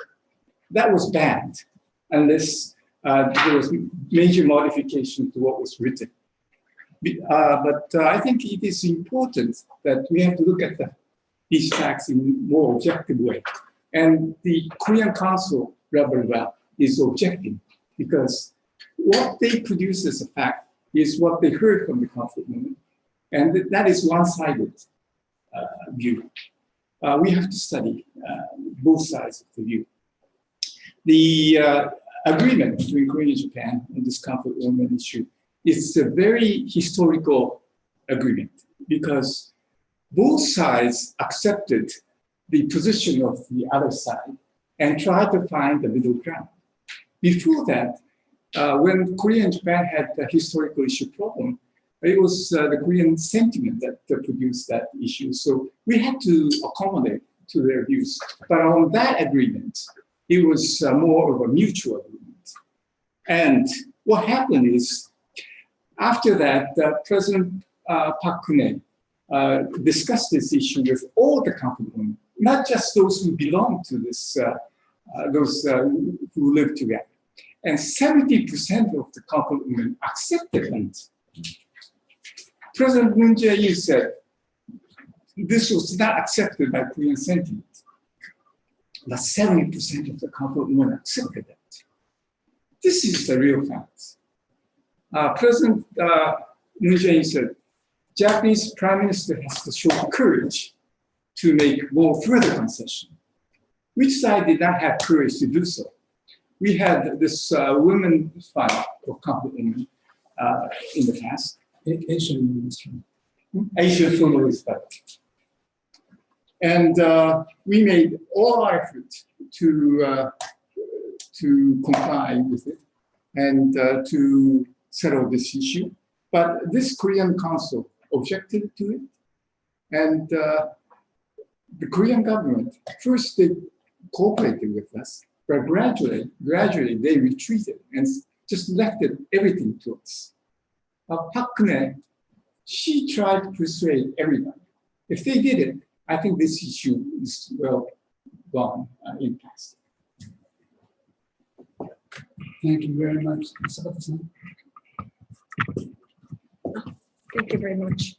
That was banned unless there was major modification to what was written. But I think it is important that we have to look at these facts in a more objective way. And the Korean Council, blah, blah, blah, is objecting because what they produce as a fact is what they heard from the conflict movement. And that is one-sided view. We have to study both sides of the view. The agreement between Korea and Japan on this conflict movement issue is a very historical agreement because both sides accepted the position of the other side and tried to find the middle ground. Before that, when Korea and Japan had the historical issue problem, it was the Korean sentiment that produced that issue. So we had to accommodate to their views. But on that agreement, it was more of a mutual agreement. And what happened is, after that, President Park Geun-hye discussed this issue with all the conflict women, not just those who belong to this, those who live together. And 70% of the conflict women accepted it. President Moon Jae-in said this was not accepted by Korean sentiment, but 70% of the conflict women accepted it. This is the real fact. President Moon Jae-in said, Japanese Prime Minister has to show courage to make more further concession. Which side did not have courage to do so? We had this women fight of conflict women in the past. Asian ministry. Asian feminist fight. And we made all our effort to comply with it and to settle this issue. But this Korean Council objected to it. And the Korean government, first they cooperated with us, but gradually they retreated and just left everything to us. Park Geun-hye, she tried to persuade everybody. If they did it, I think this issue is well gone in past. Thank you very much. Sakata-san. Thank you very much.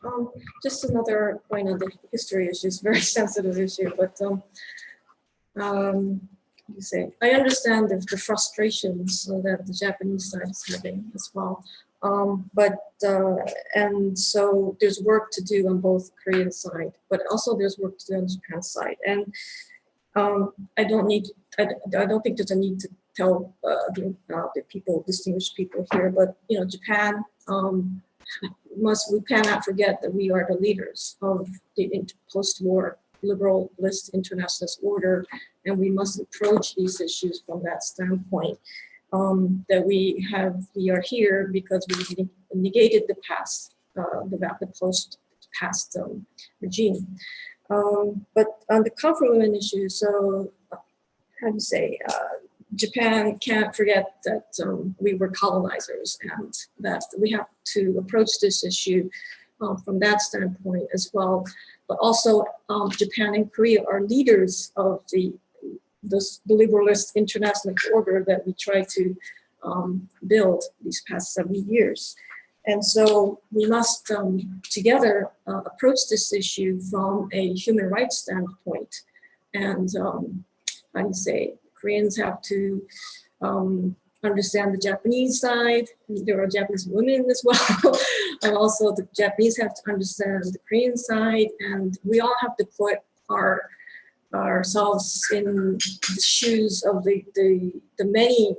Just another point on the history issue. It's a very sensitive issue, but you say I understand the frustrations that the Japanese side is having as well. And so there's work to do on both Korean side, but also there's work to do on Japan side. And I don't think there's a need to tell the people, distinguished people here, but you know, Japan we cannot forget that we are the leaders of the post-war liberalist internationalist order, and we must approach these issues from that standpoint. That we are here because we negated the past, the post-past regime. But on the conflict women issue, so how do you say, Japan can't forget that we were colonizers and that we have to approach this issue from that standpoint as well. But also Japan and Korea are leaders of the liberalist international order that we try to build these past 70 years. And so we must together approach this issue from a human rights standpoint. And how do you say, Koreans have to understand the Japanese side. There are Japanese women as well. And also the Japanese have to understand the Korean side. And we all have to put ourselves in the shoes of the many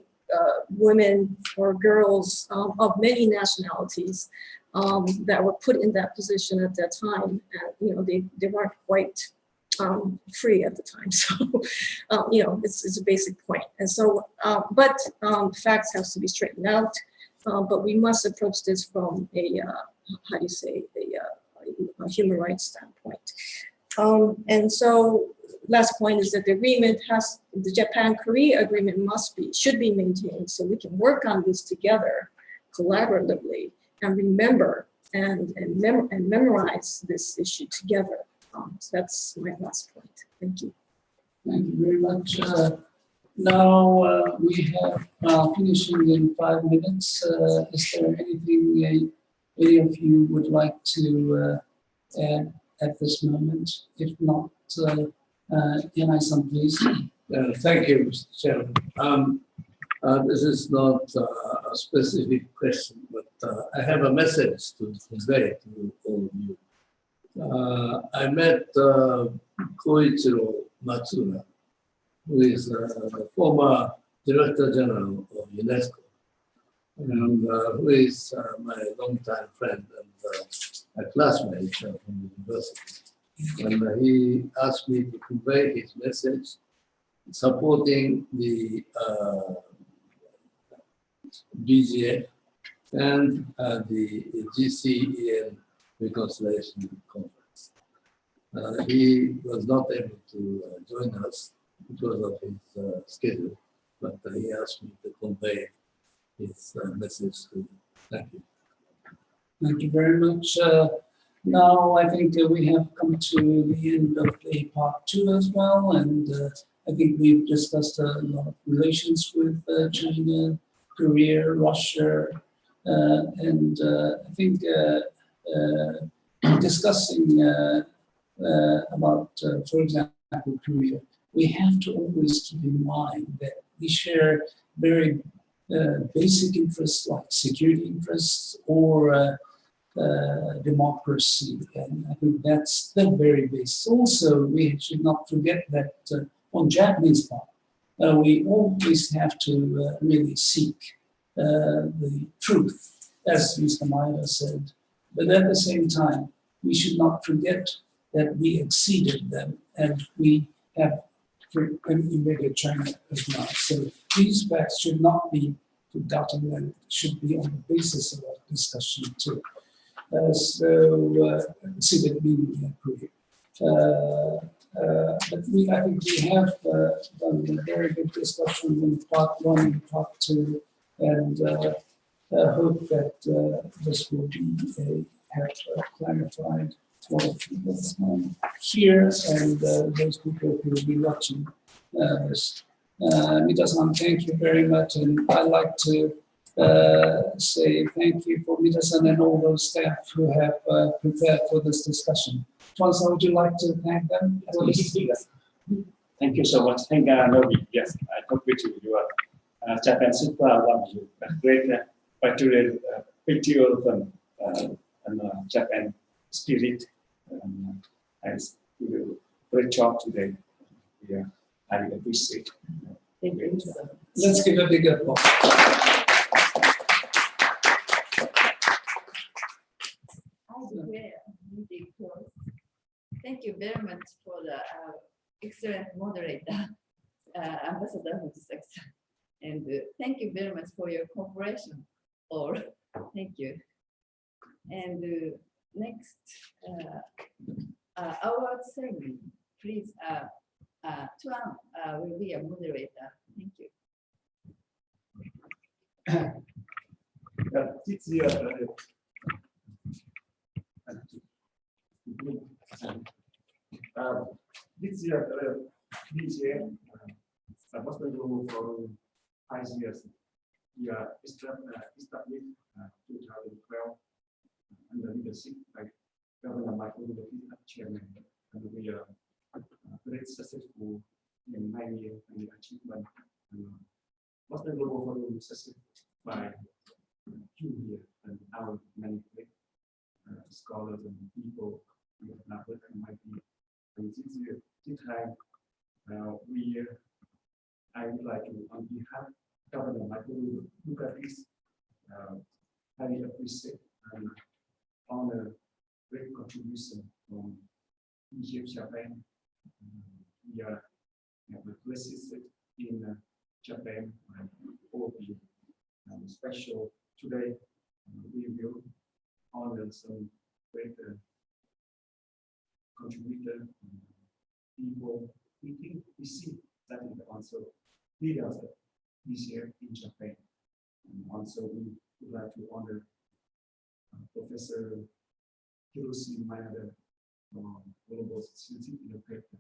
women or girls of many nationalities that were put in that position at that time. And, you know, they weren't quite free at the time. So, you know, it's a basic point. And so, but facts have to be straightened out. But we must approach this from a, how do you say, a human rights standpoint. And so, last point is that the Japan-Korea agreement should be maintained so we can work on this together collaboratively and remember and memorize this issue together. So that's my last point. Thank you. Thank you very much. Now we have finishing in 5 minutes. Is there anything any of you would like to add at this moment? If not, Yanai-san, please. Thank you, Mr. Chairman. This is not a specific question, but I have a message to convey to all of you. I met Koichiro Matsuda, who is the former Director General of UNESCO, and who is my longtime friend and a classmate from the university. And he asked me to convey his message supporting the BGF and the GCEN Reconciliation Conference. He was not able to join us because of his schedule, but he asked me to convey his message to you. Thank you. Thank you very much. Now I think we have come to the end of the part 2 as well, and I think we've discussed a lot of relations with China, Korea, Russia, and I think discussing about, for example, Korea, we have to always keep in mind that we share very basic interests like security interests or democracy, and I think that's the very base. Also, we should not forget that on Japanese part, we always have to really seek the truth, as Mr. Maeda said. But at the same time, we should not forget that we exceeded them and we have invaded China as well. So these facts should not be forgotten and should be on the basis of our discussion too. Exceeded meaning Korea. But I think we have done a very good discussion in part 1 and part 2, and I hope that this will be have clarified for people here and those people who will be watching this. Mita-san, thank you very much, and I'd like to say thank you for Mita-san and all those staff who have prepared for this discussion. Tuan-san, would you like to thank them? Yes. Thank you so much. Thank Nobi. Yes, I agree to your Japan super one, a great patriotism and Japan spirit. I do a great job today. Yeah, I appreciate. Thank you. Let's give a big applause. Thank you very much for the excellent moderator, Ambassador Fujisaki, and thank you very much for your cooperation. All, thank you. And next, award ceremony. Please, Tuan will be a moderator. Thank you. This year, Boston Global Forum 5 years. We are established 2012 under leadership by Governor Michael Lewis, chairman, and we are very successful in 9 years and achievement. Boston Global Forum is successful by 2 years, and now many great scholars and people who have not worked in MIT. And this time, I would like to, on behalf of Governor Michael Lewis, highly appreciate and honor great contribution from Egypt, Japan. We are blessed in Japan and all the special today. We will honor some great contributor people. We see that is also leaders this year in Japan. And also we would like to honor Professor Hiroshi Maeda from Global Security in the paper.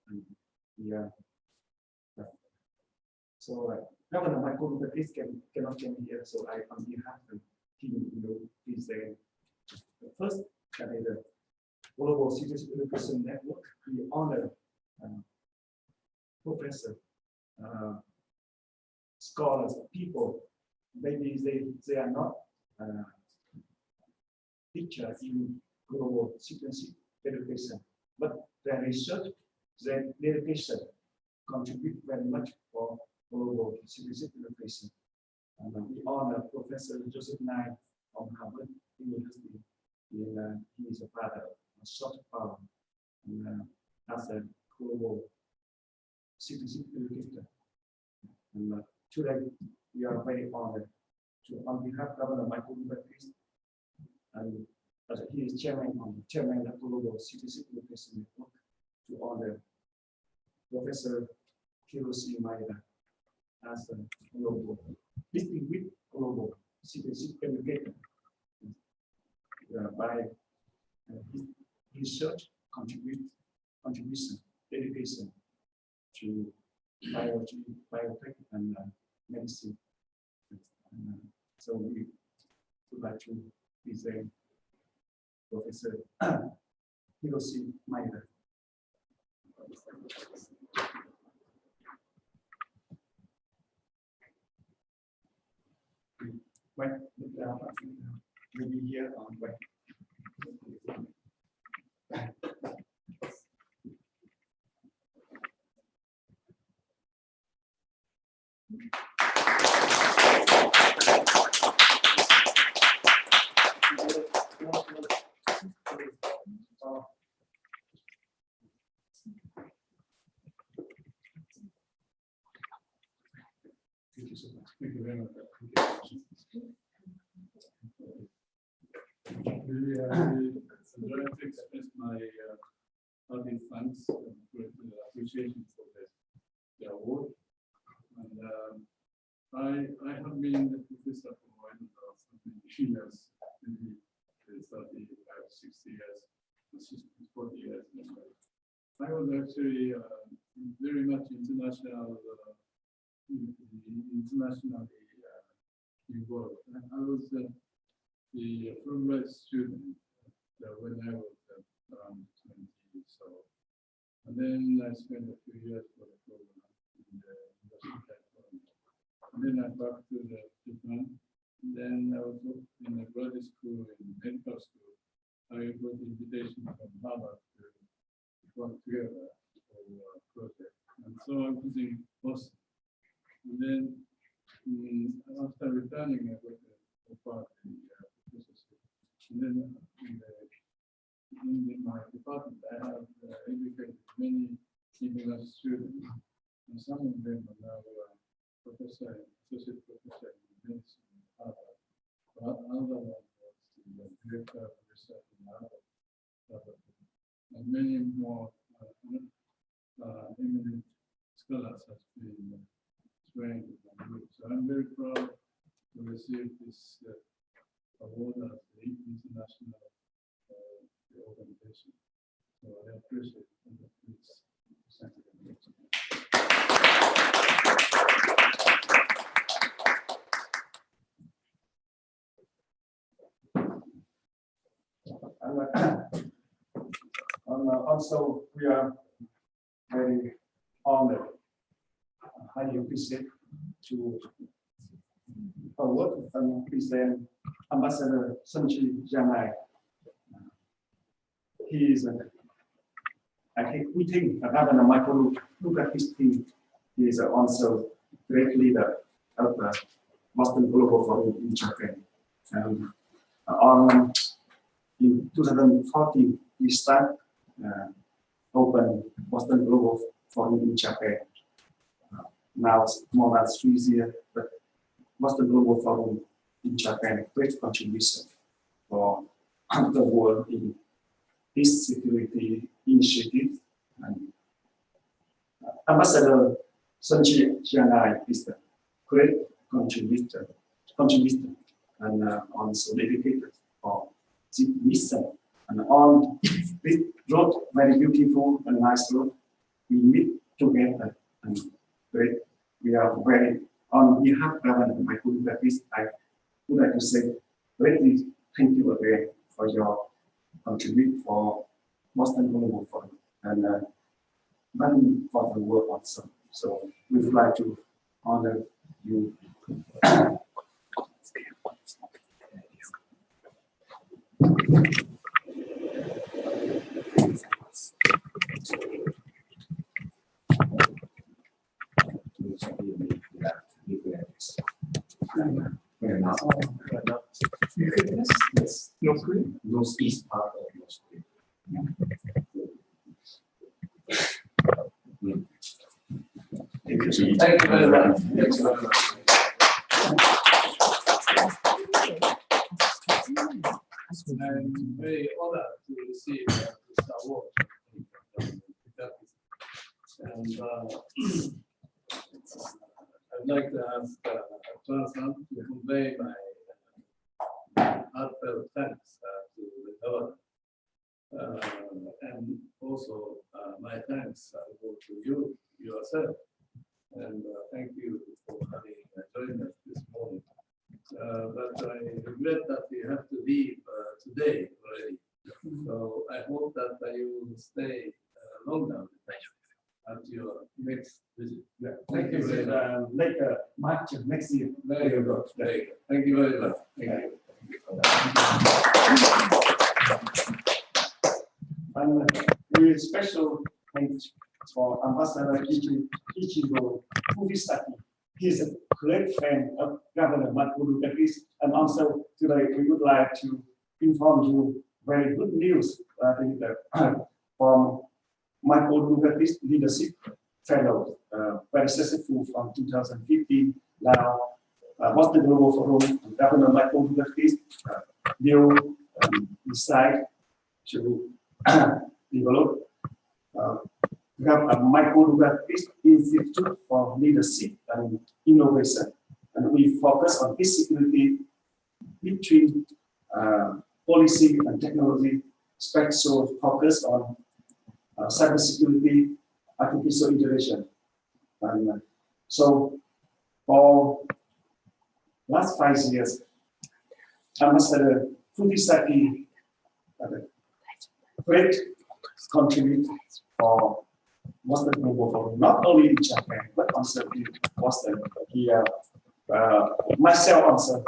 And we are so Governor Michael Lewis cannot come here, so I on behalf of him please say first that is the Global Citizen Education Network. We honor professor, scholars, people, maybe they are not teachers in global sequencing education, but their research, their dedication contribute very much for global sequencing education. And we honor Professor Joseph Nye from Harvard University. He is a father of short power and as a global sequencing educator. And today we are very honored to, on behalf of Governor Michael Baptist, and as he is chairman of Global Sequencing Education Network, to honor Professor Hiroshi Maeda as a global distinguished global sequencing educator. By his research contribution, dedication to biology, biotech, and medicine. So we would like to present Professor Hiroshi Maeda. Maybe here on web. Thank you so much. Thank you very much. Really, I'd like to express my hearty thanks and great appreciation for the award. And I have been a professor for many years, maybe 35, 60 years, 40 years. I was actually very much internationally involved. I was the Fulbright student when I was around 20 years old. And then I spent a few years for the program in the University of California. And then I back to Japan. And then I was in a graduate school, in medical school. I got the invitation from Harvard to work together for a project. And so I was in Boston. And then after returning, I got a part in professorship. And then in my department, I have educated many international students, and some of them are now associate professor in medicine in Harvard. But another one was the director of research in Harvard. And many more eminent scholars have been trained in my group. So I'm very proud to receive this award as the international organization. So I appreciate it. Please thank you very much. And also, we are very honored, highly appreciate to award and present Ambassador Sunji Janai. He is, we think that Governor Michael look at his team. He is also great leader of the Boston Global Forum in Japan. And in 2014, we start open Boston Global Forum in Japan. Now it's more than 3 years, but Boston Global Forum in Japan, great contribution for the world in peace security initiative. And Ambassador Sunji Janai is the great contributor and also dedicated for the mission. And on this road, very beautiful and nice road, we meet together and great. We are very, on behalf of Governor Michael Baptist, I would like to say greatly thank you again for your contribute for Boston Global Forum. And many important work also. So we would like to honor you. Northeast part of North Korea. Thank you very much. Thanks very much. I'm very honored to receive this award. And I'd like to ask Jonathan to convey my heartfelt thanks to the governor. And also my thanks go to you yourself. And thank you for having joined us this morning. But I regret that we have to leave today already. So I hope that you will stay longer at your next visit. Yeah. Thank you very much. Later, March next year. Very good. Very good. Thank you very much. Thank you. And very special thanks for Ambassador Ichiro Fujisaki. He's a great friend of Governor Makoto Davis. And also today we would like to inform you very good news. I think that from Makoto Davis Leadership Fellow, very successful from 2015. Now, Boston Global Forum, Governor Makoto Davis will decide to develop Makoto Davis Institute for Leadership and Innovation. And we focus on peace security between policy and technology, special focus on cybersecurity, artificial intelligence. And so for last 5 years, Ambassador Fujisaki great contribute for Boston Global Forum, not only in Japan, but also in Boston. Here, myself also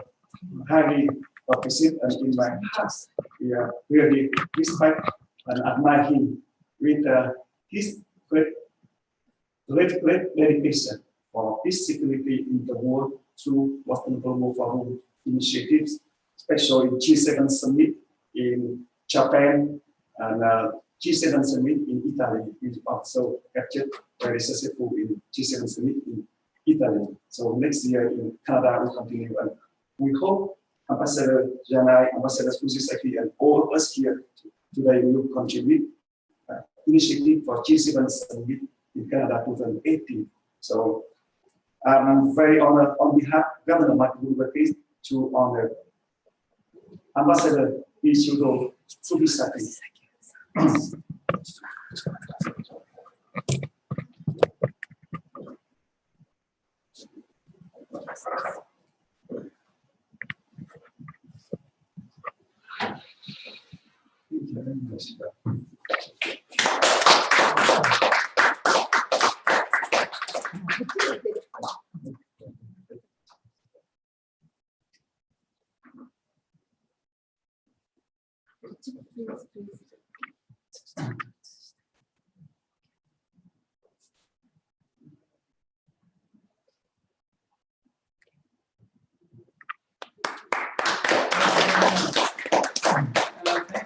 highly appreciate and in my heart, really respect and admire him with his great dedication for peace security in the world through Boston Global Forum initiatives, especially G7 Summit in Japan and G7 Summit in Italy is also captured very successful in G7 Summit in Italy. So next year in Canada we continue, and we hope Ambassador Janai, Ambassador Fujisaki, and all of us here today will contribute initiative for G7 Summit in Canada 2018. So I'm very honored on behalf of Governor Makoto Davis to honor Ambassador Ichiro Fujisaki. Thank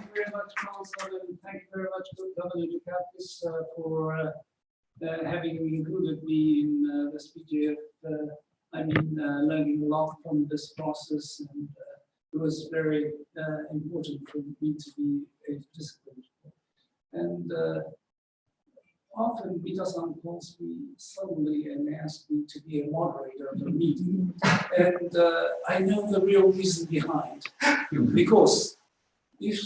you very much, Council, and thank you very much, Governor Dukakis, for having included me in this PGF. Learning a lot from this process, and it was very important for me to be a participant. And often Bita-san calls me suddenly and asks me to be a moderator of the meeting. And I know the real reason behind, because if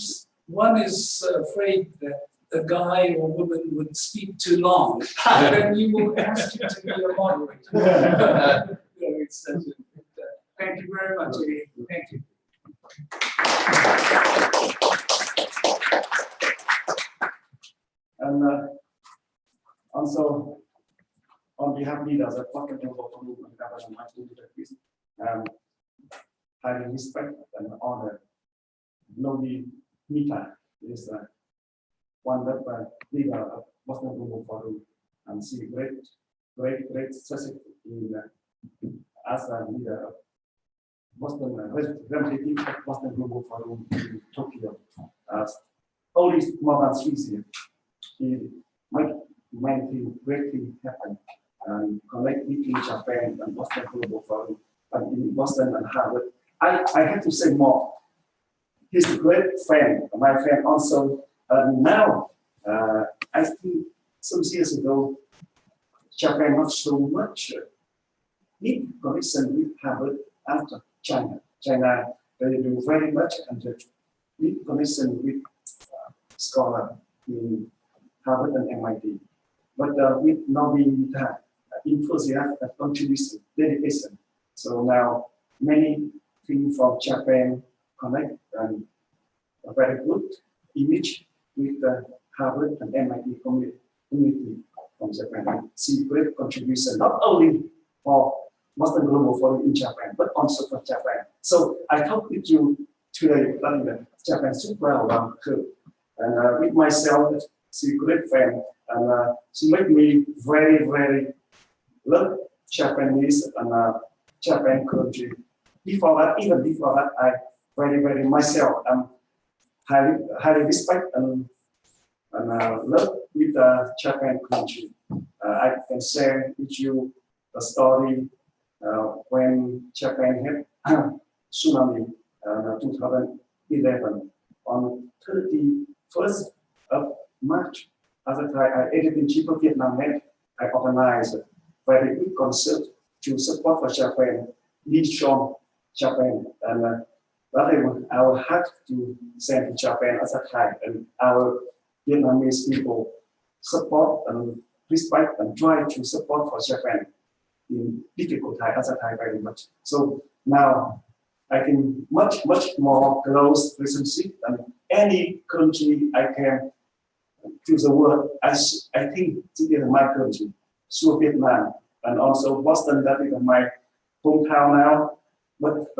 one is afraid that a guy or woman would speak too long, then you will ask you to be a moderator. Thank you very much again. Thank you. And also Forum and Governor Martin Luther King, highly respect and honor. Novi Mita is one of the leader of Boston Global Forum, and she great success in as a leader of Boston representative of Boston Global Forum in Tokyo. Only more than 3 years, he might things greatly happen and connect between Japan and Boston Global Forum, and in Boston and Harvard. I have to say more. He's a great friend, my friend also. Now, I think some years ago, Japan not so much deep connection with Harvard after China. China, they do very much and deep connection with scholar in Harvard and MIT. But with Novi Mita, enthusiasm and contribution, dedication. So now many things from Japan connect and a very good image with the Harvard and MIT community from Japan. See great contribution, not only for Boston Global Forum in Japan, but also for Japan. So I talk with you today about Japan super well and with myself, she's a great friend, and she made me very love Japanese and Japan country. Before that, even before that, I very myself highly respect and love with the Japan country. I can share with you the story when Japan had tsunami in 2011 on 31st of March. At the time, I edited in Chief of Vietnam Net. I organized a very big concert to support for Japan, lead from Japan, and that our heart to send to Japan at that time, and our Vietnamese people support and respect and try to support for Japan in difficult time at that time very much. So now I can much more close relationship than any country I can to the world. I think it is my country, so Vietnam, and also Boston. That is my hometown now. But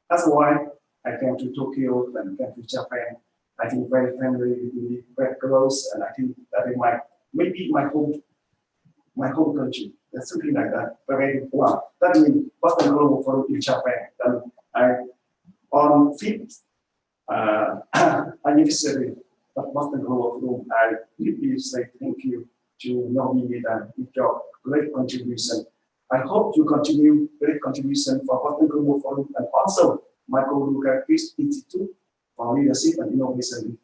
otherwise, I came to Tokyo and came to Japan. I think very friendly, really very close, and I think that is maybe my home country. That's something like that. Very well. That means Boston Global Forum in Japan. And on 5th anniversary of Boston Global Forum, I really say thank you to Novi Mita with your great contribution. I hope you continue great contribution for Boston Global Forum and also Michael Luca Peace Institute for Leadership and Innovation.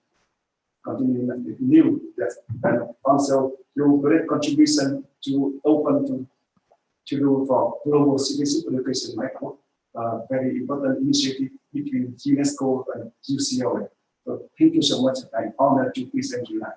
Continuing with new, yes, and also your great contribution to open to do for global citizenship education, Michael. Very important initiative between UNESCO and UCLA. So thank you so much. I'm honored to present you now.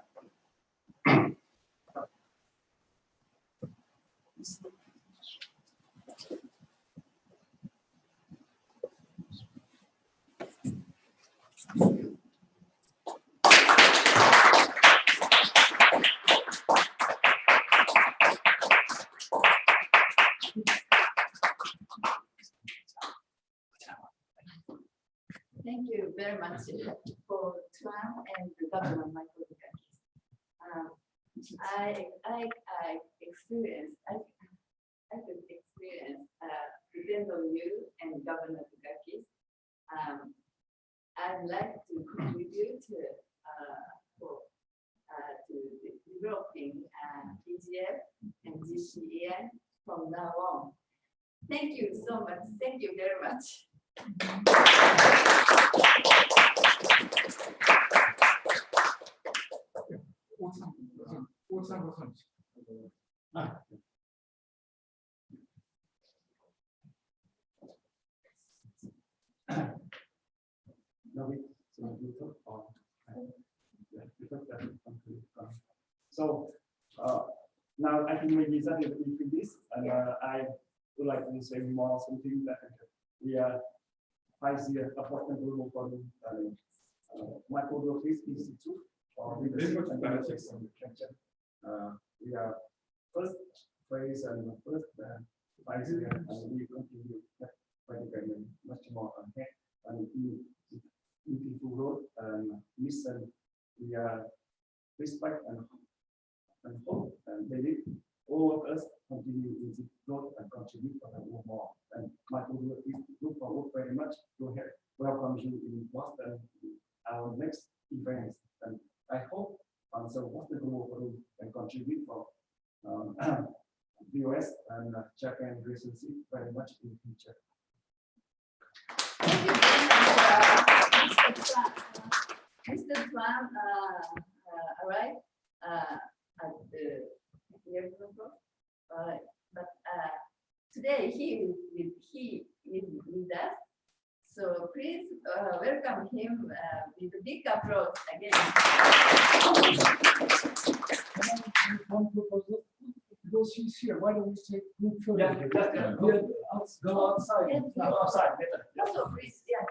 Thank you very much for Tuan and Governor Michael Dukakis. I could experience depend on you and Governor Dukakis. I'd like to contribute to developing EGF and GCEN from now on. Thank you so much. Thank you very much. So now I think maybe that is with this, and I would like to say more something that we are 5 years of Boston Global Forum, Michael Luca Institute for Leadership and Innovation. We are first phase and first Iceland, and we continue very much more ahead. And beautiful road and mission. We are respect and hope and believe all of us continue in this road and contribute for the world more. And my group is look forward very much to welcome you in Boston, our next event. And I hope also Boston Global Forum can contribute for US and Japan relationship very much in the future. Thank you very much, Mr. Tran arrived at the airport, but today he is with us. So please welcome him with a big applause again. One proposal, because he's here, why don't we take group photo? Yeah, Go outside. Yes, Go outside better. Also, please, yes.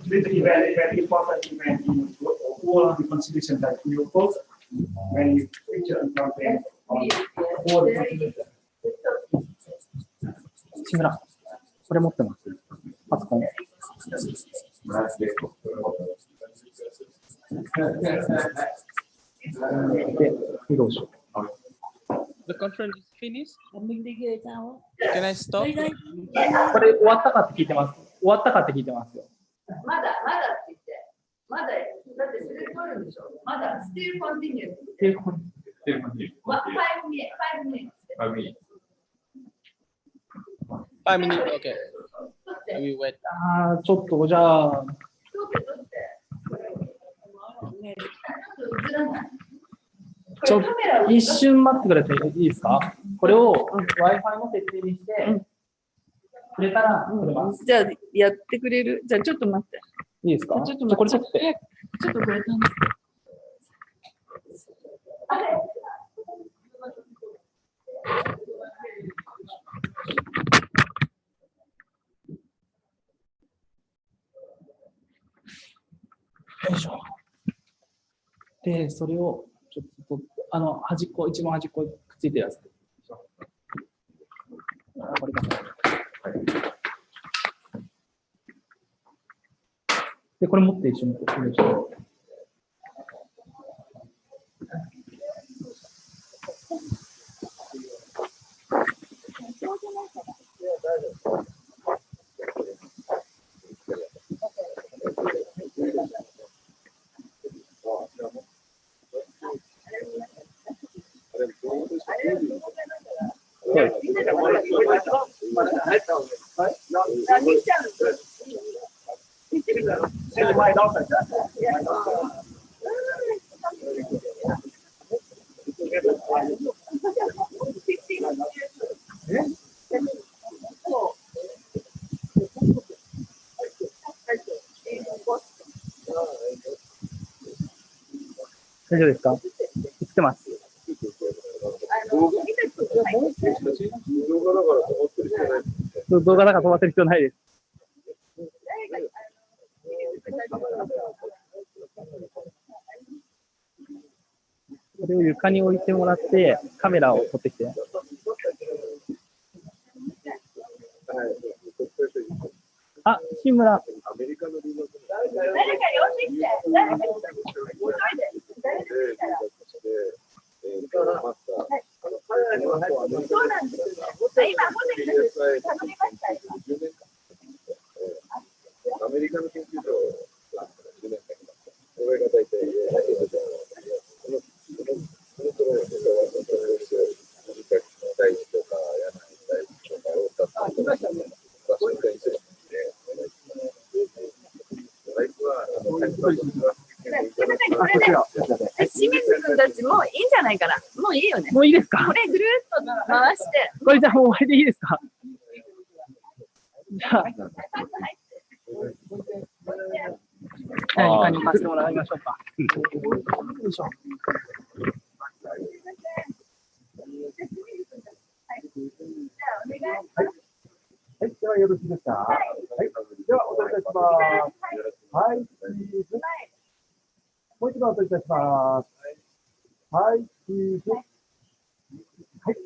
This event, very important event in all the constitution that you both when you feature and campaign on all the constitution. 志村、これ持ってます。パソコン。で、移動しよう。The conference is finished. Can I stop? これ終わったかって聞いてます。終わったかって聞いてますよ。まだって言って、まだ、だってそれ取るんでしょ。まだ、still continue。Still continue。 5 minutes。 5 minutes. 5 minutes. Okay. I will wait. ああ、ちょっとじゃあ。ちょっと一瞬待ってくれていいですか？これを Wi-Fi の設定にしてくれたら撮れます。じゃあやってくれる？じゃあちょっと待って。いいですか？ちょっと待って。これ撮って。ちょっとこれ頼んで。よいしょ。で、それをちょっと端っこ、一番端っこにくっついてるやつ。これかな。で、これ持って一緒にこうしよう。大丈夫ですか？映ってます。動画だから止まってる必要ないです。これを床に置いてもらってカメラを撮ってきて。あ、志村。誰か呼んできて。誰か呼んできて。そうなんですよ。今、ホテルで頼みましたよ。アメリカの研究所が10年間これが大体、この頃の大地とか柳井大地とか大田さんとか場所に対してライフは清水君たちもいいんじゃないかな。もういいよね。もういいですか？これぐるっと回して。これじゃあもう終わりでいいですか？じゃあ。何かに行かせてもらいましょうか。よいしょ。はい、ではよろしいですか？はい、ではお願いします。はい、チーズ。もう一度お願いいたします。はい、チーズ。はい。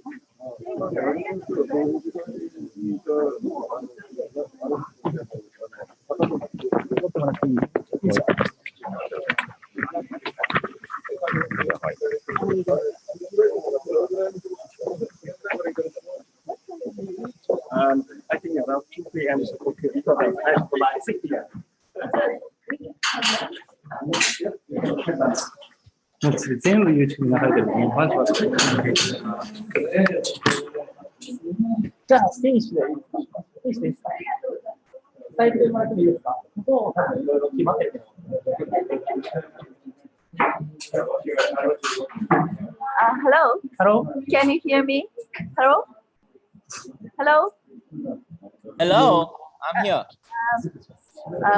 I think around 2 p.m. is okay because I have to like 6 p.m. もう全部 YouTube に流れてるのマジマジ。じゃあ、フィニッシュでいいですか？フィニッシュでいいですか？伝えてもらってもいいですか？もう多分いろいろ決まってるけど。Hello. Hello. Can you hear me? Hello. Hello. Hello, I'm here.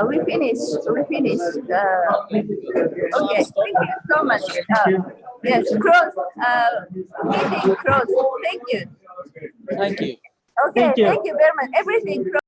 We finished. Okay. Thank you so much. Yes. Close. Meeting close. Thank you. Thank you. Okay. Thank you very much. Everything close.